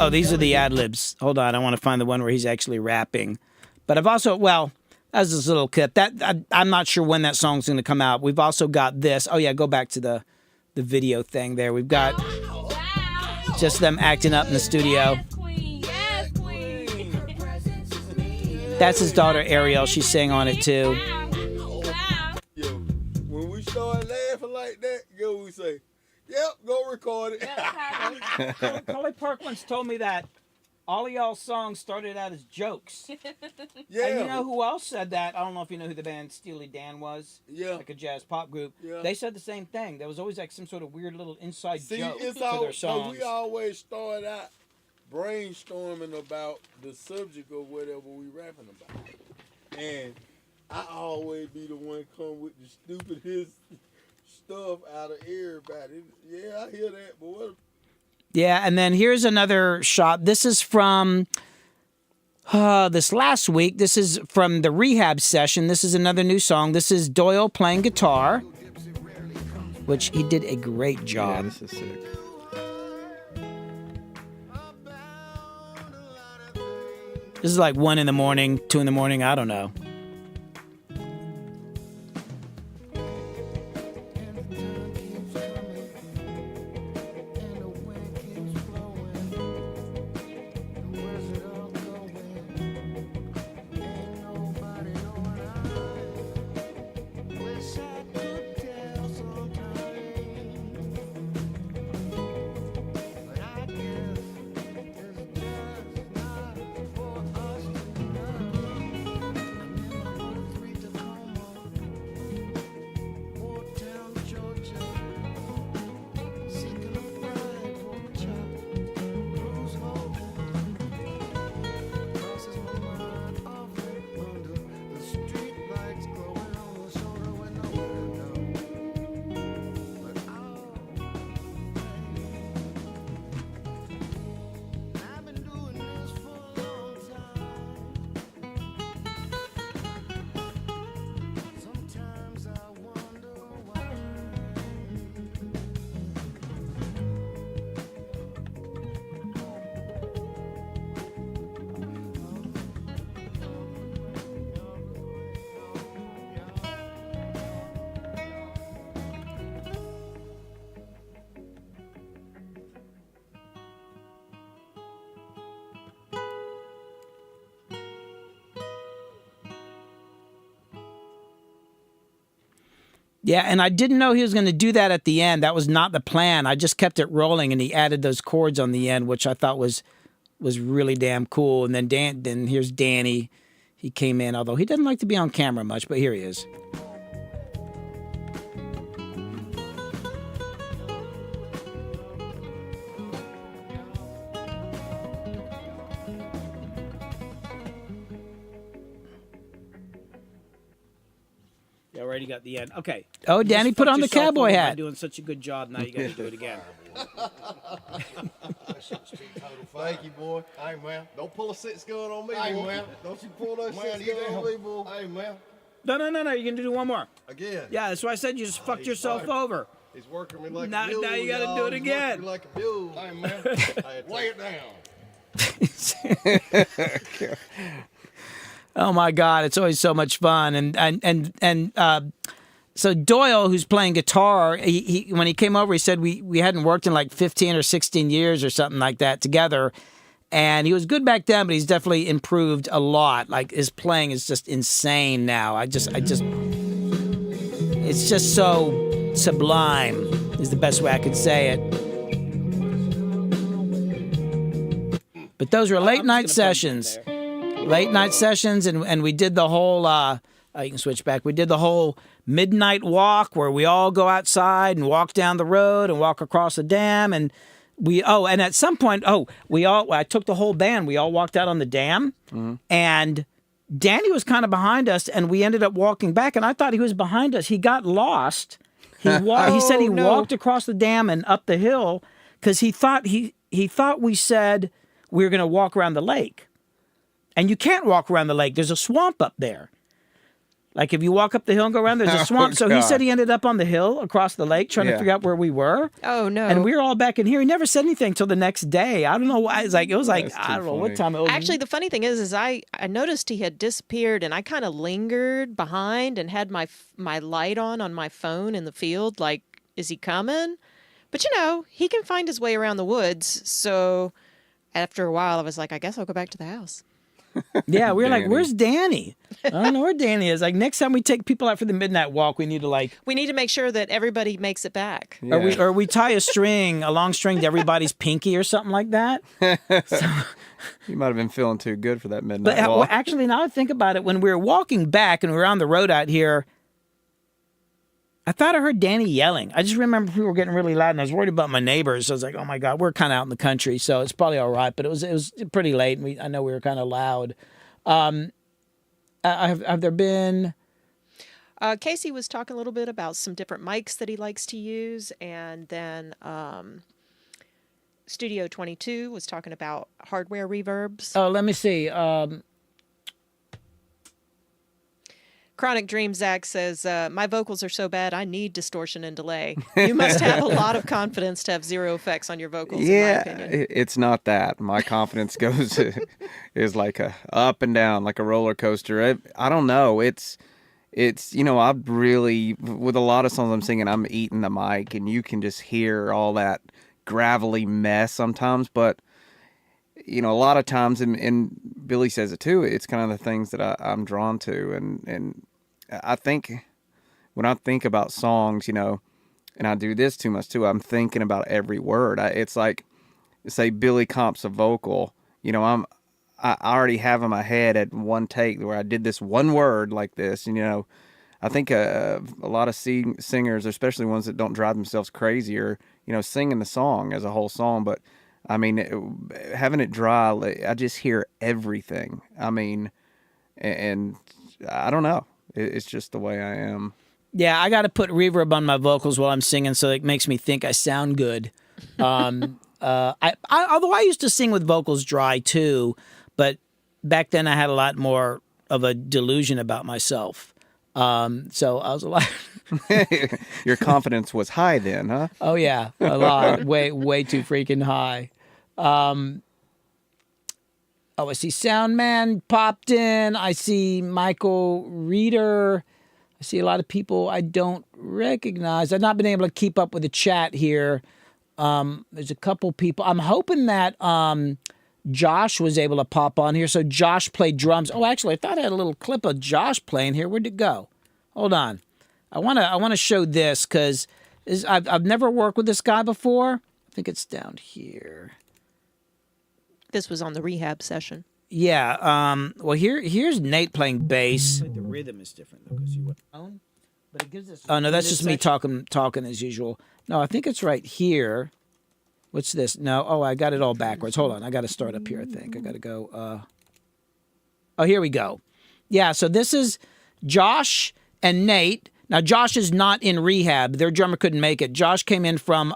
A: Oh, these are the ad-libs. Hold on, I want to find the one where he's actually rapping. But I've also, well, as this little clip, I'm not sure when that song's going to come out. We've also got this. Oh, yeah, go back to the video thing there. We've got just them acting up in the studio. That's his daughter, Ariel. She sang on it, too.
E: Yo, when we start laughing like that, we say, yep, go record it.
A: Collie Perkins told me that all of y'all's songs started out as jokes.
E: Yeah.
A: And you know who else said that? I don't know if you know who the band Steely Dan was.
E: Yeah.
A: Like a jazz pop group.
E: Yeah.
A: They said the same thing. There was always like some sort of weird little inside joke
E: it's
A: to their songs.
E: We always start out brainstorming about the subject of whatever we rapping about. And I always be the one come with the stupidest stuff out of everybody. Yeah, I hear that, but what?
A: Yeah, and then here's another shot. This is from this last week. This is from the rehab session. This is another new song. This is Doyle playing guitar, which he did a great job.
B: Yeah, this is sick.
A: This is like 1 in the morning, 2 in the morning, I don't know. Yeah, and I didn't know he was going to do that at the end. That was not the plan. I just kept it rolling, and he added those chords on the end, which I thought was really damn cool. And then here's Danny. He came in, although he doesn't like to be on camera much, but here he is. You already got the end. Okay. Oh, Danny, put on the cowboy hat. Doing such a good job. Now you got to do it again.
F: Thank you, boy. Hey, man. Don't pull a six gun on me,
E: Hey,
F: boy.
E: man.
F: Don't you pull that
E: Man,
F: six
E: you
F: gun on
E: damn-
F: me, boy.
E: Hey, man.
A: No. You're going to do one more.
F: Again.
A: Yeah, that's why I said you just fucked yourself
F: fine.
A: over.
F: He's working me like
A: Now-
F: a mule.
A: now you gotta
F: y'all.
A: do it
F: He's
A: again.
F: working me like a mule.
E: Hey, man.
F: Hey,
E: Lay it down.
A: Oh my God, it's always so much fun. And so Doyle, who's playing guitar, he when he came over, he said we hadn't worked in like 15 or 16 years or something like that together. And he was good back then, but he's definitely improved a lot. Like his playing is just insane now. I just it's just so sublime is the best way I could say it. But those were late night sessions. Late night sessions, and we did the whole, you can switch back. We did the whole midnight walk where we all go outside and walk down the road and walk across the dam. And and at some point, I took the whole band. We all walked out on the dam, and Danny was kind of behind us, and we ended up walking back, and I thought he was behind us. He got lost. He said he walked across the dam and up the hill because he thought we said we were going to walk around the lake. And you can't walk around the lake. There's a swamp up there. Like if you walk up the hill and go around, there's a swamp. So he said he ended up on the hill across the lake trying to figure out where we were.
C: Oh, no.
A: And we were all back in here. He never said anything until the next day. I don't know why. It was like,
B: That's
A: I don't
B: too
A: know what
B: funny.
A: time it was.
C: Actually, the funny thing is I noticed he had disappeared, and I kind of lingered behind and had my light on my phone in the field. Like, is he coming? But he can find his way around the woods. So after a while, I was like, I guess I'll go back to the house.
A: Yeah, we were like,
B: Danny.
A: where's Danny? I don't know where Danny is. Like next time we take people out for the midnight walk, we need to
C: We need to make sure that everybody makes it back.
A: or we tie a long string to everybody's pinky or something like that.
B: You might have been feeling too good for that midnight
A: But
B: walk.
A: actually, now I think about it, when we were walking back and we were on the road out here, I thought I heard Danny yelling. I just remember people were getting really loud, and I was worried about my neighbors. So I was like, "Oh my God, we're kind of out in the country, so it's probably all right." But it was pretty late, and I know we were kind of loud. Have there been?
C: Casey was talking a little bit about some different mics that he likes to use, and then Studio 22 was talking about hardware reverbs.
A: Oh, let me see.
C: Chronic Dream Zach says, my vocals are so bad, I need distortion and delay. You must have a lot of confidence to have zero effects on your vocals, in my opinion.
B: It's not that. My confidence is like a up and down, like a roller coaster. I don't know. It's I've really, with a lot of songs I'm singing, I'm eating the mic, and you can just hear all that gravelly mess sometimes. But a lot of times, and Billy says it too, it's kind of the things that I'm drawn to. And I think when I think about songs, and I do this too much too, I'm thinking about every word. It's like, say Billy comps a vocal, I already have in my head at one take where I did this one word like this. I think a lot of singers, especially ones that don't drive themselves crazy, are, singing the song as a whole song. But I mean, having it dry, I just hear everything. I mean, and I don't know. It's just the way I am.
A: Yeah, I got to put reverb on my vocals while I'm singing, so it makes me think I sound good. Although I used to sing with vocals dry too, but back then I had a lot more of a delusion about myself. So I was a lot.
B: Your confidence was high then, huh?
A: Oh yeah, a lot, way too freaking high. I see Soundman popped in. I see Michael Reeder. I see a lot of people I don't recognize. I've not been able to keep up with the chat here. There's a couple people. I'm hoping that Josh was able to pop on here. So Josh played drums. Oh, actually, I thought I had a little clip of Josh playing here. Where'd it go? Hold on. I wanna show this because I've never worked with this guy before. I think it's down here.
C: This was on the rehab session.
A: Yeah. Well, here's Nate playing bass. The rhythm is different though, because you went on. But it gives us. Oh no, that's just me talking as usual. No, I think it's right here. What's this? No. Oh, I got it all backwards. Hold on. I got to start up here. I think I got to go. Oh, here we go. Yeah. So this is Josh and Nate. Now Josh is not in rehab. Their drummer couldn't make it. Josh came in from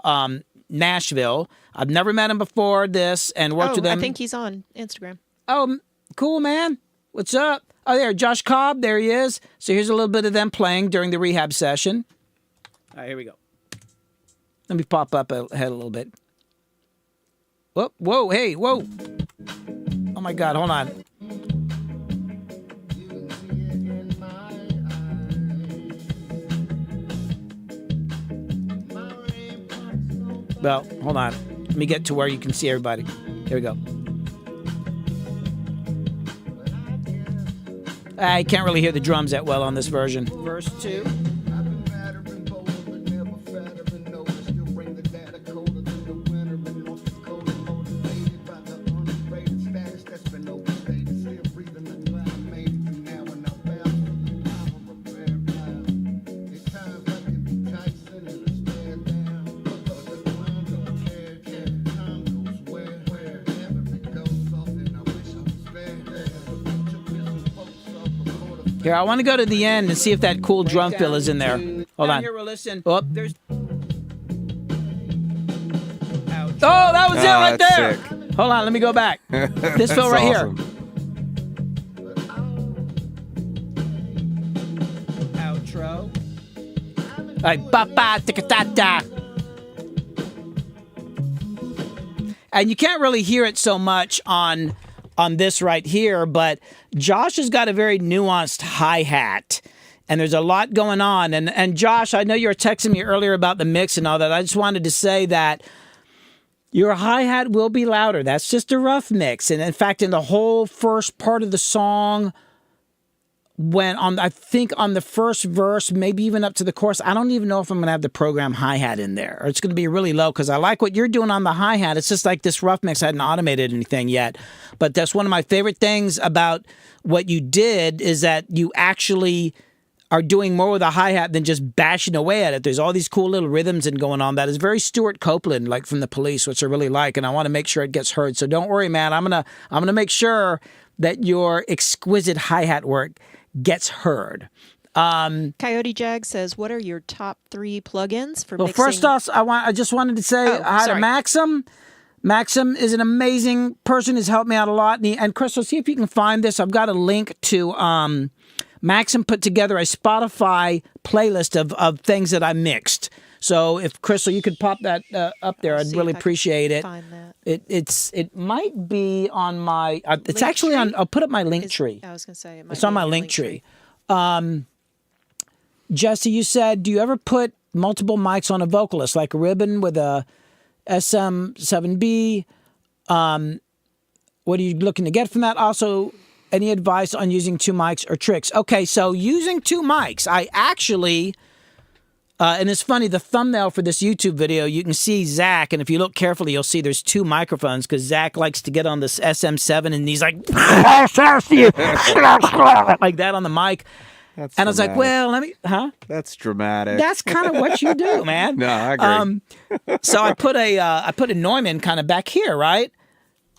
A: Nashville. I've never met him before this and worked with him.
C: I think he's on Instagram.
A: Oh, cool, man. What's up? Oh, there, Josh Cobb. There he is. So here's a little bit of them playing during the rehab session. All right, here we go. Let me pop up ahead a little bit. Whoa, whoa, hey, whoa. Oh, my God, hold on. Well, hold on. Let me get to where you can see everybody. Here we go. I can't really hear the drums that well on this version. Verse 2. Here, I want to go to the end and see if that cool drum fill is in there. Hold on. Here we'll listen. Oh, there's. Oh, that was it right there. Sick. Hold on, let me go back. This fill right awesome. Here. Outro. All right, ba-ba, tika-ta-ta. And you can't really hear it so much on this right here, but Josh has got a very nuanced hi-hat, and there's a lot going on. And Josh, I know you were texting me earlier about the mix and all that. I just wanted to say that your hi-hat will be louder. That's just a rough mix. And in fact, in the whole first part of the song, when I think on the first verse, maybe even up to the chorus, I don't even know if I'm going to have the program hi-hat in there, or it's going to be really low, because I like what you're doing on the hi-hat. It's just like this rough mix. I hadn't automated anything yet, but that's one of my favorite things about what you did, is that you actually are doing more with a hi-hat than just bashing away at it. There's all these cool little rhythms and going on that is very Stuart Copeland, like from The Police, which I really like, and I want to make sure it gets heard. So don't worry, man. I'm gonna make sure that your exquisite hi-hat work gets heard.
C: Coyote Jag says, "What are your top 3 plugins for mixing?" Well,
A: first off, I just wanted to say hi to Maxim. Maxim is an amazing person. Has helped me out a lot. And Crystal, see if you can find this. I've got a link to Maxim put together a Spotify playlist of things that I mixed. So if Crystal, you could pop that up there, I'd really appreciate it.
C: Find that.
A: It might be on my. It's actually on. I'll put up my link tree.
C: I was going to say
A: it's on my link tree. Jesse, you said, do you ever put multiple mics on a vocalist, like a ribbon with a SM7B? What are you looking to get from that? Also, any advice on using 2 mics or tricks? Okay, so using 2 mics, I actually. And it's funny, the thumbnail for this YouTube video, you can see Zach, and if you look carefully, you'll see there's 2 microphones, because Zach likes to get on this SM7, and he's like, like that on the mic.
B: That's
A: and
B: dramatic.
A: I was like, well, let me,
B: That's dramatic.
A: That's kind of what you do, man.
B: No, I agree.
A: So I put a Neumann kind of back here, right?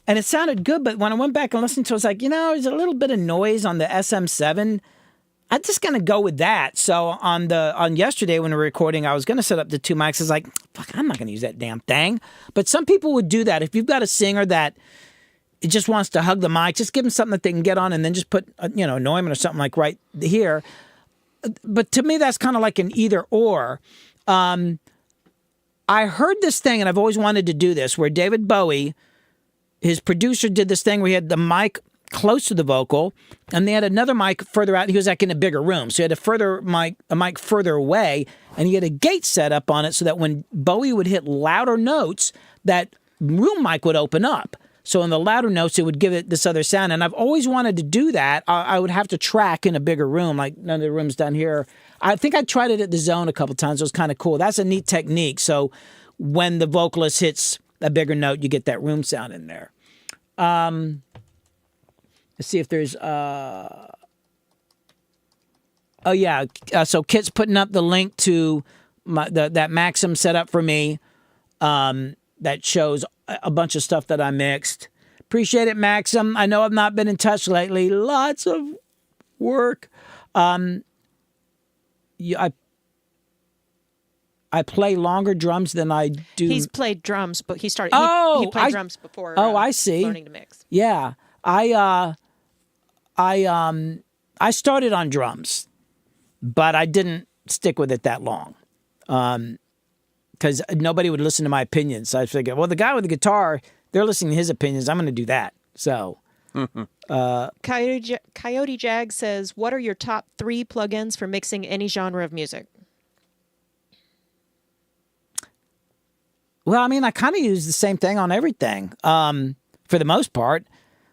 A: And it sounded good, but when I went back and listened to it, I was like, there's a little bit of noise on the SM7. I'm just going to go with that. So on yesterday when we were recording, I was going to set up the 2 mics. I was like, fuck, I'm not going to use that damn thing. But some people would do that. If you've got a singer that it just wants to hug the mic, just give them something that they can get on and then just put, Neumann or something like right here. But to me, that's kind of like an either or. I heard this thing, and I've always wanted to do this, where David Bowie, his producer, did this thing where he had the mic close to the vocal, and they had another mic further out. He was like in a bigger room, so he had a mic further away, and he had a gate set up on it so that when Bowie would hit louder notes, that room mic would open up. So in the louder notes, it would give it this other sound. And I've always wanted to do that. I would have to track in a bigger room, like none of the rooms down here. I think I tried it at the Zone a couple times. It was kind of cool. That's a neat technique. So when the vocalist hits a bigger note, you get that room sound in there. Let's see if there's... oh, yeah. So Kit's putting up the link to that Maxim set up for me. That shows a bunch of stuff that I mixed. Appreciate it, Maxim. I know I've not been in touch lately. Lots of work. I play longer drums than I do.
C: He's played drums, but he started. He played drums before.
A: I see.
C: Learning to mix.
A: Yeah, I started on drums, but I didn't stick with it that long. Because nobody would listen to my opinions. So I figured, well, the guy with the guitar, they're listening to his opinions. I'm going to do that. So,
C: Coyote Jag says, "What are your top 3 plugins for mixing any genre of music?"
A: Well, I mean, I kind of use the same thing on everything. For the most part,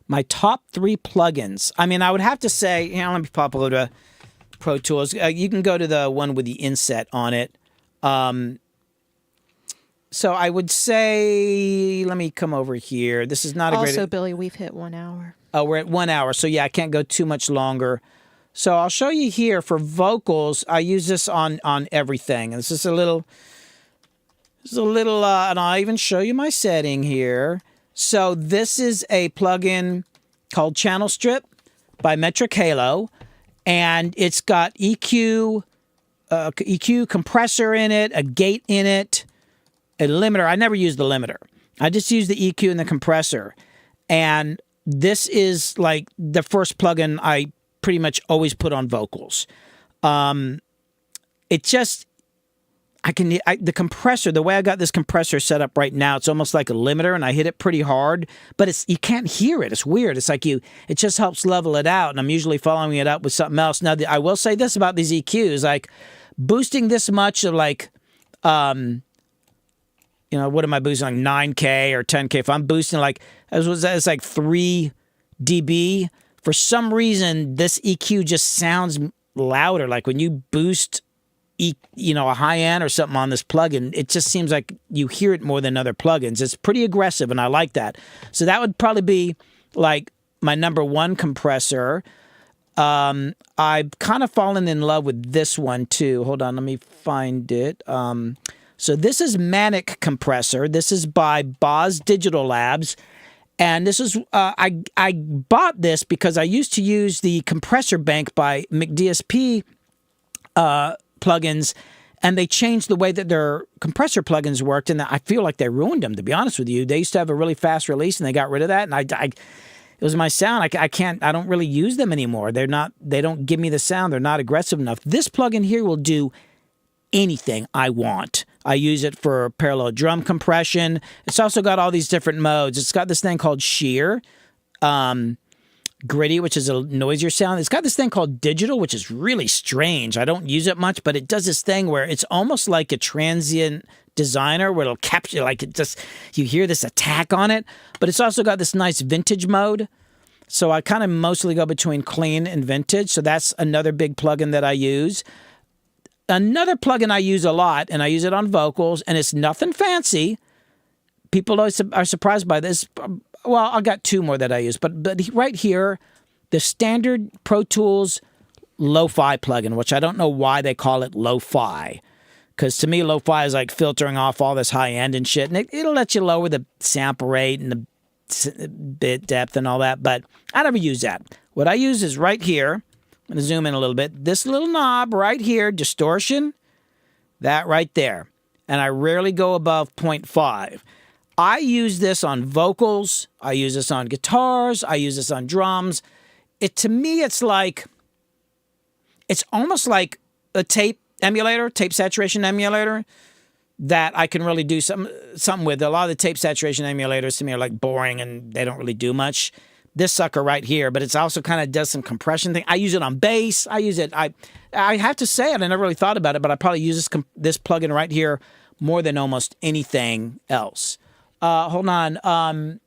A: my top 3 plugins. I mean, I would have to say, let me pop over to Pro Tools. You can go to the one with the inset on it. So I would say, let me come over here. This is not a great...
C: Also, Billy, we've hit 1 hour.
A: Oh, we're at 1 hour. So yeah, I can't go too much longer. So I'll show you here for vocals. I use this on everything. And this is a little, and I'll even show you my setting here. So this is a plugin called Channel Strip by Metric Halo. And it's got EQ compressor in it, a gate in it, a limiter. I never use the limiter. I just use the EQ and the compressor. And this is like the first plugin I pretty much always put on vocals. It just, the compressor, the way I got this compressor set up right now, it's almost like a limiter, and I hit it pretty hard, but you can't hear it. It's weird. It's like it just helps level it out, and I'm usually following it up with something else. Now, I will say this about these EQs, like boosting this much of like, what am I boosting, like 9K or 10K? If I'm boosting like, it's like 3 dB, for some reason, this EQ just sounds louder. Like when you boost a high end or something on this plugin, it just seems like you hear it more than other plugins. It's pretty aggressive, and I like that. So that would probably be like my number 1 compressor. I've kind of fallen in love with this one too. Hold on, let me find it. So this is Manic Compressor. This is by Boz Digital Labs. And this is, I bought this because I used to use the compressor bank by McDSP plugins, and they changed the way that their compressor plugins worked, and I feel like they ruined them, to be honest with you. They used to have a really fast release, and they got rid of that, and it was my sound. I don't really use them anymore. They don't give me the sound. They're not aggressive enough. This plugin here will do anything I want. I use it for parallel drum compression. It's also got all these different modes. It's got this thing called shear, gritty, which is a noisier sound. It's got this thing called digital, which is really strange. I don't use it much, but it does this thing where it's almost like a transient designer where it'll capture, like it just, you hear this attack on it, but it's also got this nice vintage mode. So I kind of mostly go between clean and vintage. So that's another big plugin that I use. Another plugin I use a lot, and I use it on vocals, and it's nothing fancy. People always are surprised by this. Well, I got 2 more that I use, but right here, the standard Pro Tools lo-fi plugin, which I don't know why they call it lo-fi, because to me, lo-fi is like filtering off all this high-end and shit, and it'll let you lower the sample rate and the bit depth and all that, but I never use that. What I use is right here. I'm going to zoom in a little bit. This little knob right here, distortion, that right there. And I rarely go above 0.5. I use this on vocals. I use this on guitars. I use this on drums. To me, it's almost like a tape saturation emulator that I can really do something with. A lot of the tape saturation emulators to me are like boring and they don't really do much. This sucker right here, but it's also kind of does some compression thing. I use it on bass. I use it. I have to say it. I never really thought about it, but I probably use this plugin right here more than almost anything else. Hold on.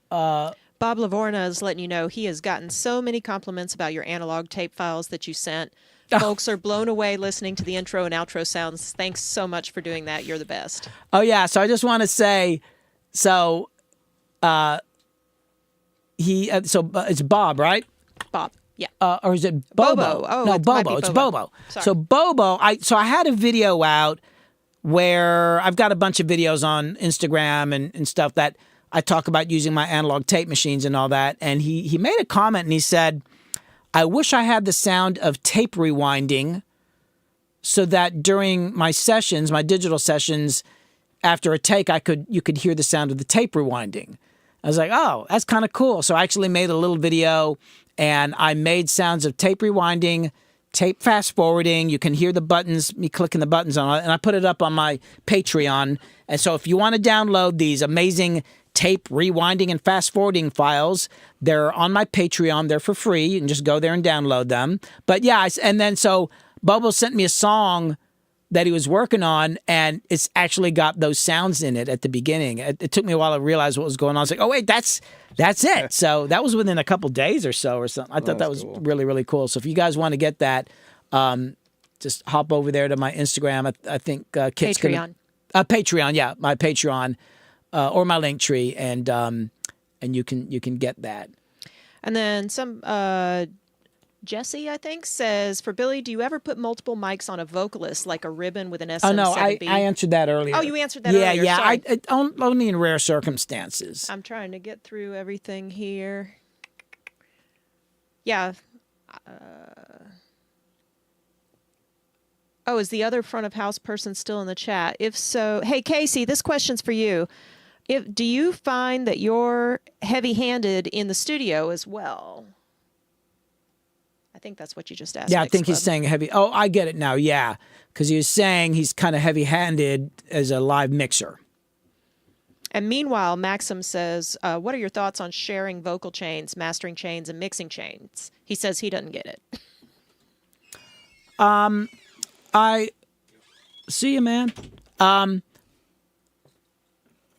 C: Bob Lavorna is letting you know he has gotten so many compliments about your analog tape files that you sent. Folks are blown away listening to the intro and outro sounds. Thanks so much for doing that. You're the best.
A: Oh yeah, so I just want to say, so it's Bob, right?
C: Bob. Yeah.
A: Or is it Bobo?
C: Bobo. Oh,
A: no,
C: it might
A: Bobo.
C: be
A: It's
C: Bobo.
A: Bobo.
C: Sorry.
A: So Bobo, I had a video out where I've got a bunch of videos on Instagram and stuff that I talk about using my analog tape machines and all that. And he made a comment and he said, I wish I had the sound of tape rewinding so that during my sessions, my digital sessions, after a take, you could hear the sound of the tape rewinding. I was like, oh, that's kind of cool. So I actually made a little video and I made sounds of tape rewinding, tape fast forwarding. You can hear the buttons, me clicking the buttons on it. And I put it up on my Patreon. And so if you want to download these amazing tape rewinding and fast forwarding files, they're on my Patreon. They're for free. You can just go there and download them. But yeah, and then so Bobo sent me a song that he was working on, and it's actually got those sounds in it at the beginning. It took me a while to realize what was going on. I was like, oh, wait, that's it. So that was within a couple days or so or something. I thought that was
B: cool.
A: really, really cool. So if you guys want to get that, just hop over there to my Instagram. I think Kit's
C: Patreon.
A: Patreon, yeah, my Patreon or my Linktree, and you can get that.
C: And then some Jesse, I think, says, for Billy, do you ever put multiple mics on a vocalist like a ribbon with an SM7B?
A: Oh, no, I answered that earlier.
C: Oh, you answered that earlier.
A: Yeah,
C: Sorry.
A: only in rare circumstances.
C: I'm trying to get through everything here. Yeah. Oh, is the other front of house person still in the chat? If so, hey, Casey, this question's for you. Do you find that you're heavy-handed in the studio as well? I think that's what you just asked.
A: Yeah, I
C: Mix
A: think he's
C: Club.
A: saying heavy. Oh, I get it now. Yeah, because he was saying he's kind of heavy-handed as a live mixer.
C: And meanwhile, Maxim says, what are your thoughts on sharing vocal chains, mastering chains, and mixing chains? He says he doesn't get it.
A: I see you, man.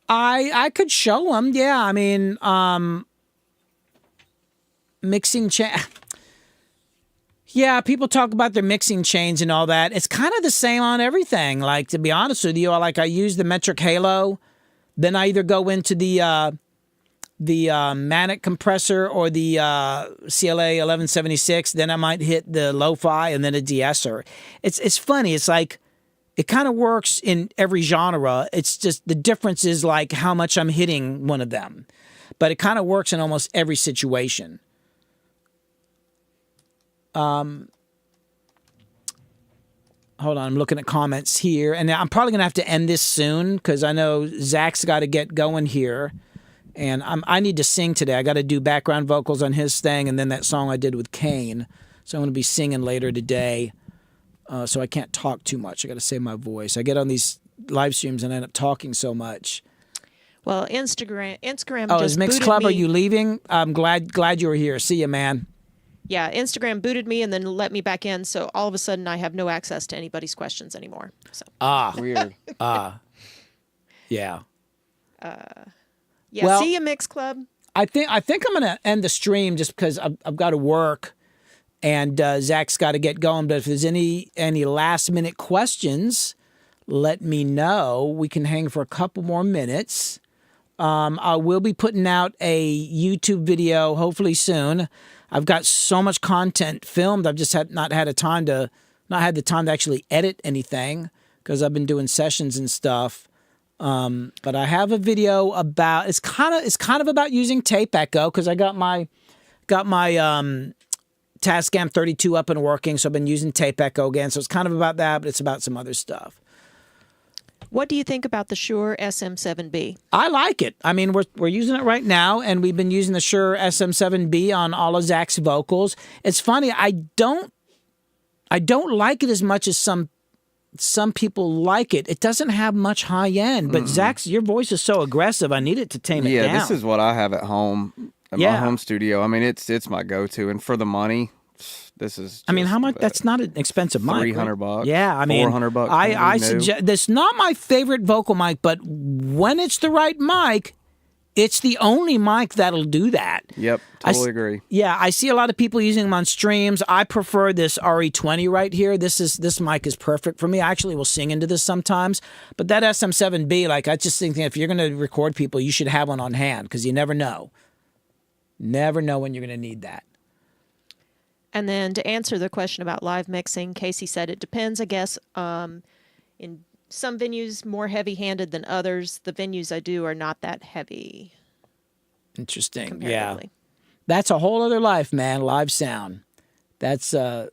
A: I could show him. Yeah, I mean, mixing chain. Yeah, people talk about their mixing chains and all that. It's kind of the same on everything. Like, to be honest with you, I use the metric halo. Then I either go into the Manic compressor or the CLA 1176. Then I might hit the lo-fi and then a de-esser. It's funny. It's like it kind of works in every genre. It's just the difference is like how much I'm hitting one of them. But it kind of works in almost every situation. Hold on, I'm looking at comments here. And I'm probably going to have to end this soon because I know Zach's got to get going here. And I need to sing today. I got to do background vocals on his thing and then that song I did with Kane. So I'm going to be singing later today. So I can't talk too much. I got to save my voice. I get on these live streams and I end up talking so much.
C: Well, Instagram
A: Oh,
C: just
A: is Mix
C: booted
A: Club,
C: me.
A: are you leaving? I'm glad you were here. See you, man.
C: Yeah, Instagram booted me and then let me back in. So all of a sudden, I have no access to anybody's questions anymore. So
B: Weird.
A: Yeah.
C: yeah,
A: Well-
C: see you, Mix Club.
A: I think I'm gonna end the stream just because I've got to work, and Zach's got to get going. But if there's any last minute questions, let me know. We can hang for a couple more minutes. I will be putting out a YouTube video hopefully soon. I've got so much content filmed. I've just not had the time to actually edit anything because I've been doing sessions and stuff. But I have a video about it's kind of about using tape echo because I got my Tascam 32 up and working, so I've been using tape echo again. So it's kind of about that, but it's about some other stuff.
C: What do you think about the Shure SM7B?
A: I like it. I mean, we're using it right now, and we've been using the Shure SM7B on all of Zach's vocals. It's funny. I don't like it as much as some people like it. It doesn't have much high end, but Zach's, your voice is so aggressive. I need it to tame it down.
B: Yeah, this is what I have at home, at my home studio. I mean, it's my go-to, and for the money, this is.
A: I mean,
B: just
A: how much? That's not an expensive mic. Right?
B: $300.
A: Yeah, I mean,
B: $400.
A: I
B: new.
A: suggest. That's not my favorite vocal mic, but when it's the right mic, It's the only mic that'll do that.
B: Yep,
A: I
B: totally agree.
A: Yeah, I see a lot of people using them on streams. I prefer this RE20 right here. This mic is perfect for me. I actually will sing into this sometimes. But that SM7B, like I just think if you're going to record people, you should have one on hand because you never know. Never know when you're going to need that.
C: And then to answer the question about live mixing, Casey said it depends, I guess. In some venues, more heavy-handed than others. The venues I do are not that heavy.
A: Interesting.
C: Comparatively.
A: Yeah. That's a whole other life, man. Live sound. That's a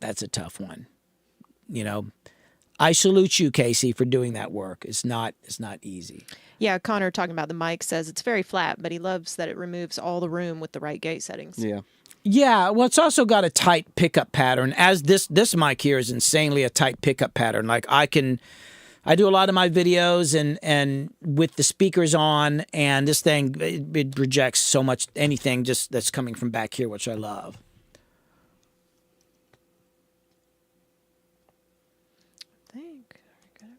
A: tough one. You know, I salute you, Casey, for doing that work. It's not easy.
C: Yeah, Connor talking about the mic says it's very flat, but he loves that it removes all the room with the right gate settings.
B: Yeah.
A: Yeah, well, it's also got a tight pickup pattern. As this mic here is insanely a tight pickup pattern. Like I do a lot of my videos and with the speakers on, and this thing it rejects so much anything just that's coming from back here, which I love.
C: I think I got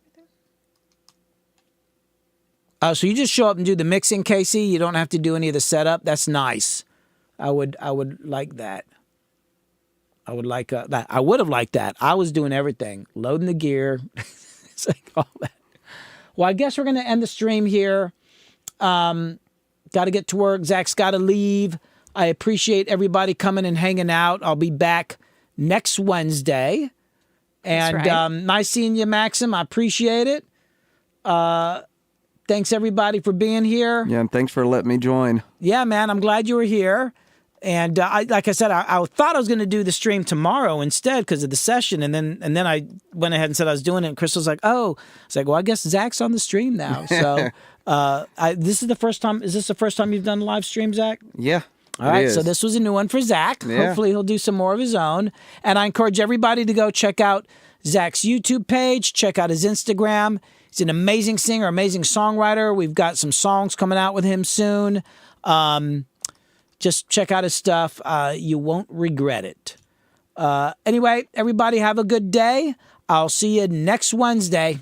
C: everything.
A: So you just show up and do the mixing, Casey. You don't have to do any of the setup. That's nice. I would like that. I would like that. I would have liked that. I was doing everything, loading the gear. It's like all that. Well, I guess we're going to end the stream here. Got to get to work. Zach's got to leave. I appreciate everybody coming and hanging out. I'll be back next Wednesday. And
C: That's right.
A: Nice seeing you, Maxim. I appreciate it. Thanks, everybody, for being here.
B: Yeah, and thanks for letting me join.
A: Yeah, man, I'm glad you were here. And like I said, I thought I was going to do the stream tomorrow instead because of the session, and then I went ahead and said I was doing it. And Crystal's like, "Oh," it's like, "Well, I guess Zach's on the stream now." So, this is the first time. Is this the first time you've done a live stream, Zach?
B: Yeah.
A: All right, so this was a new one for Zach.
B: Yeah.
A: Hopefully, he'll do some more of his own. And I encourage everybody to go check out Zach's YouTube page. Check out his Instagram. He's an amazing singer, amazing songwriter. We've got some songs coming out with him soon. Just check out his stuff. You won't regret it. Anyway, everybody have a good day. I'll see you next Wednesday.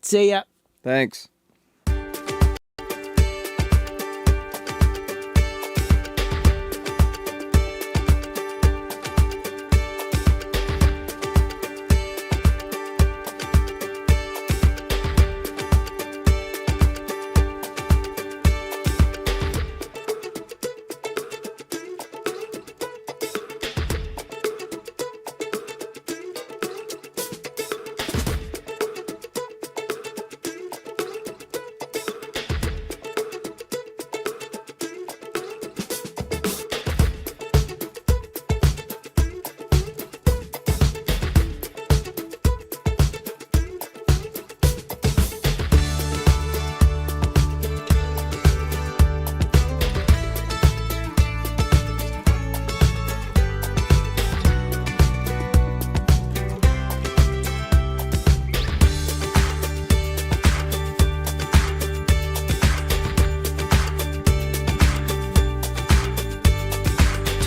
A: See ya.
B: Thanks.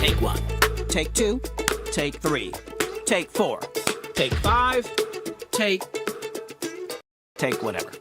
A: Take 1, take 2, take 3, take 4, take 5, take whatever.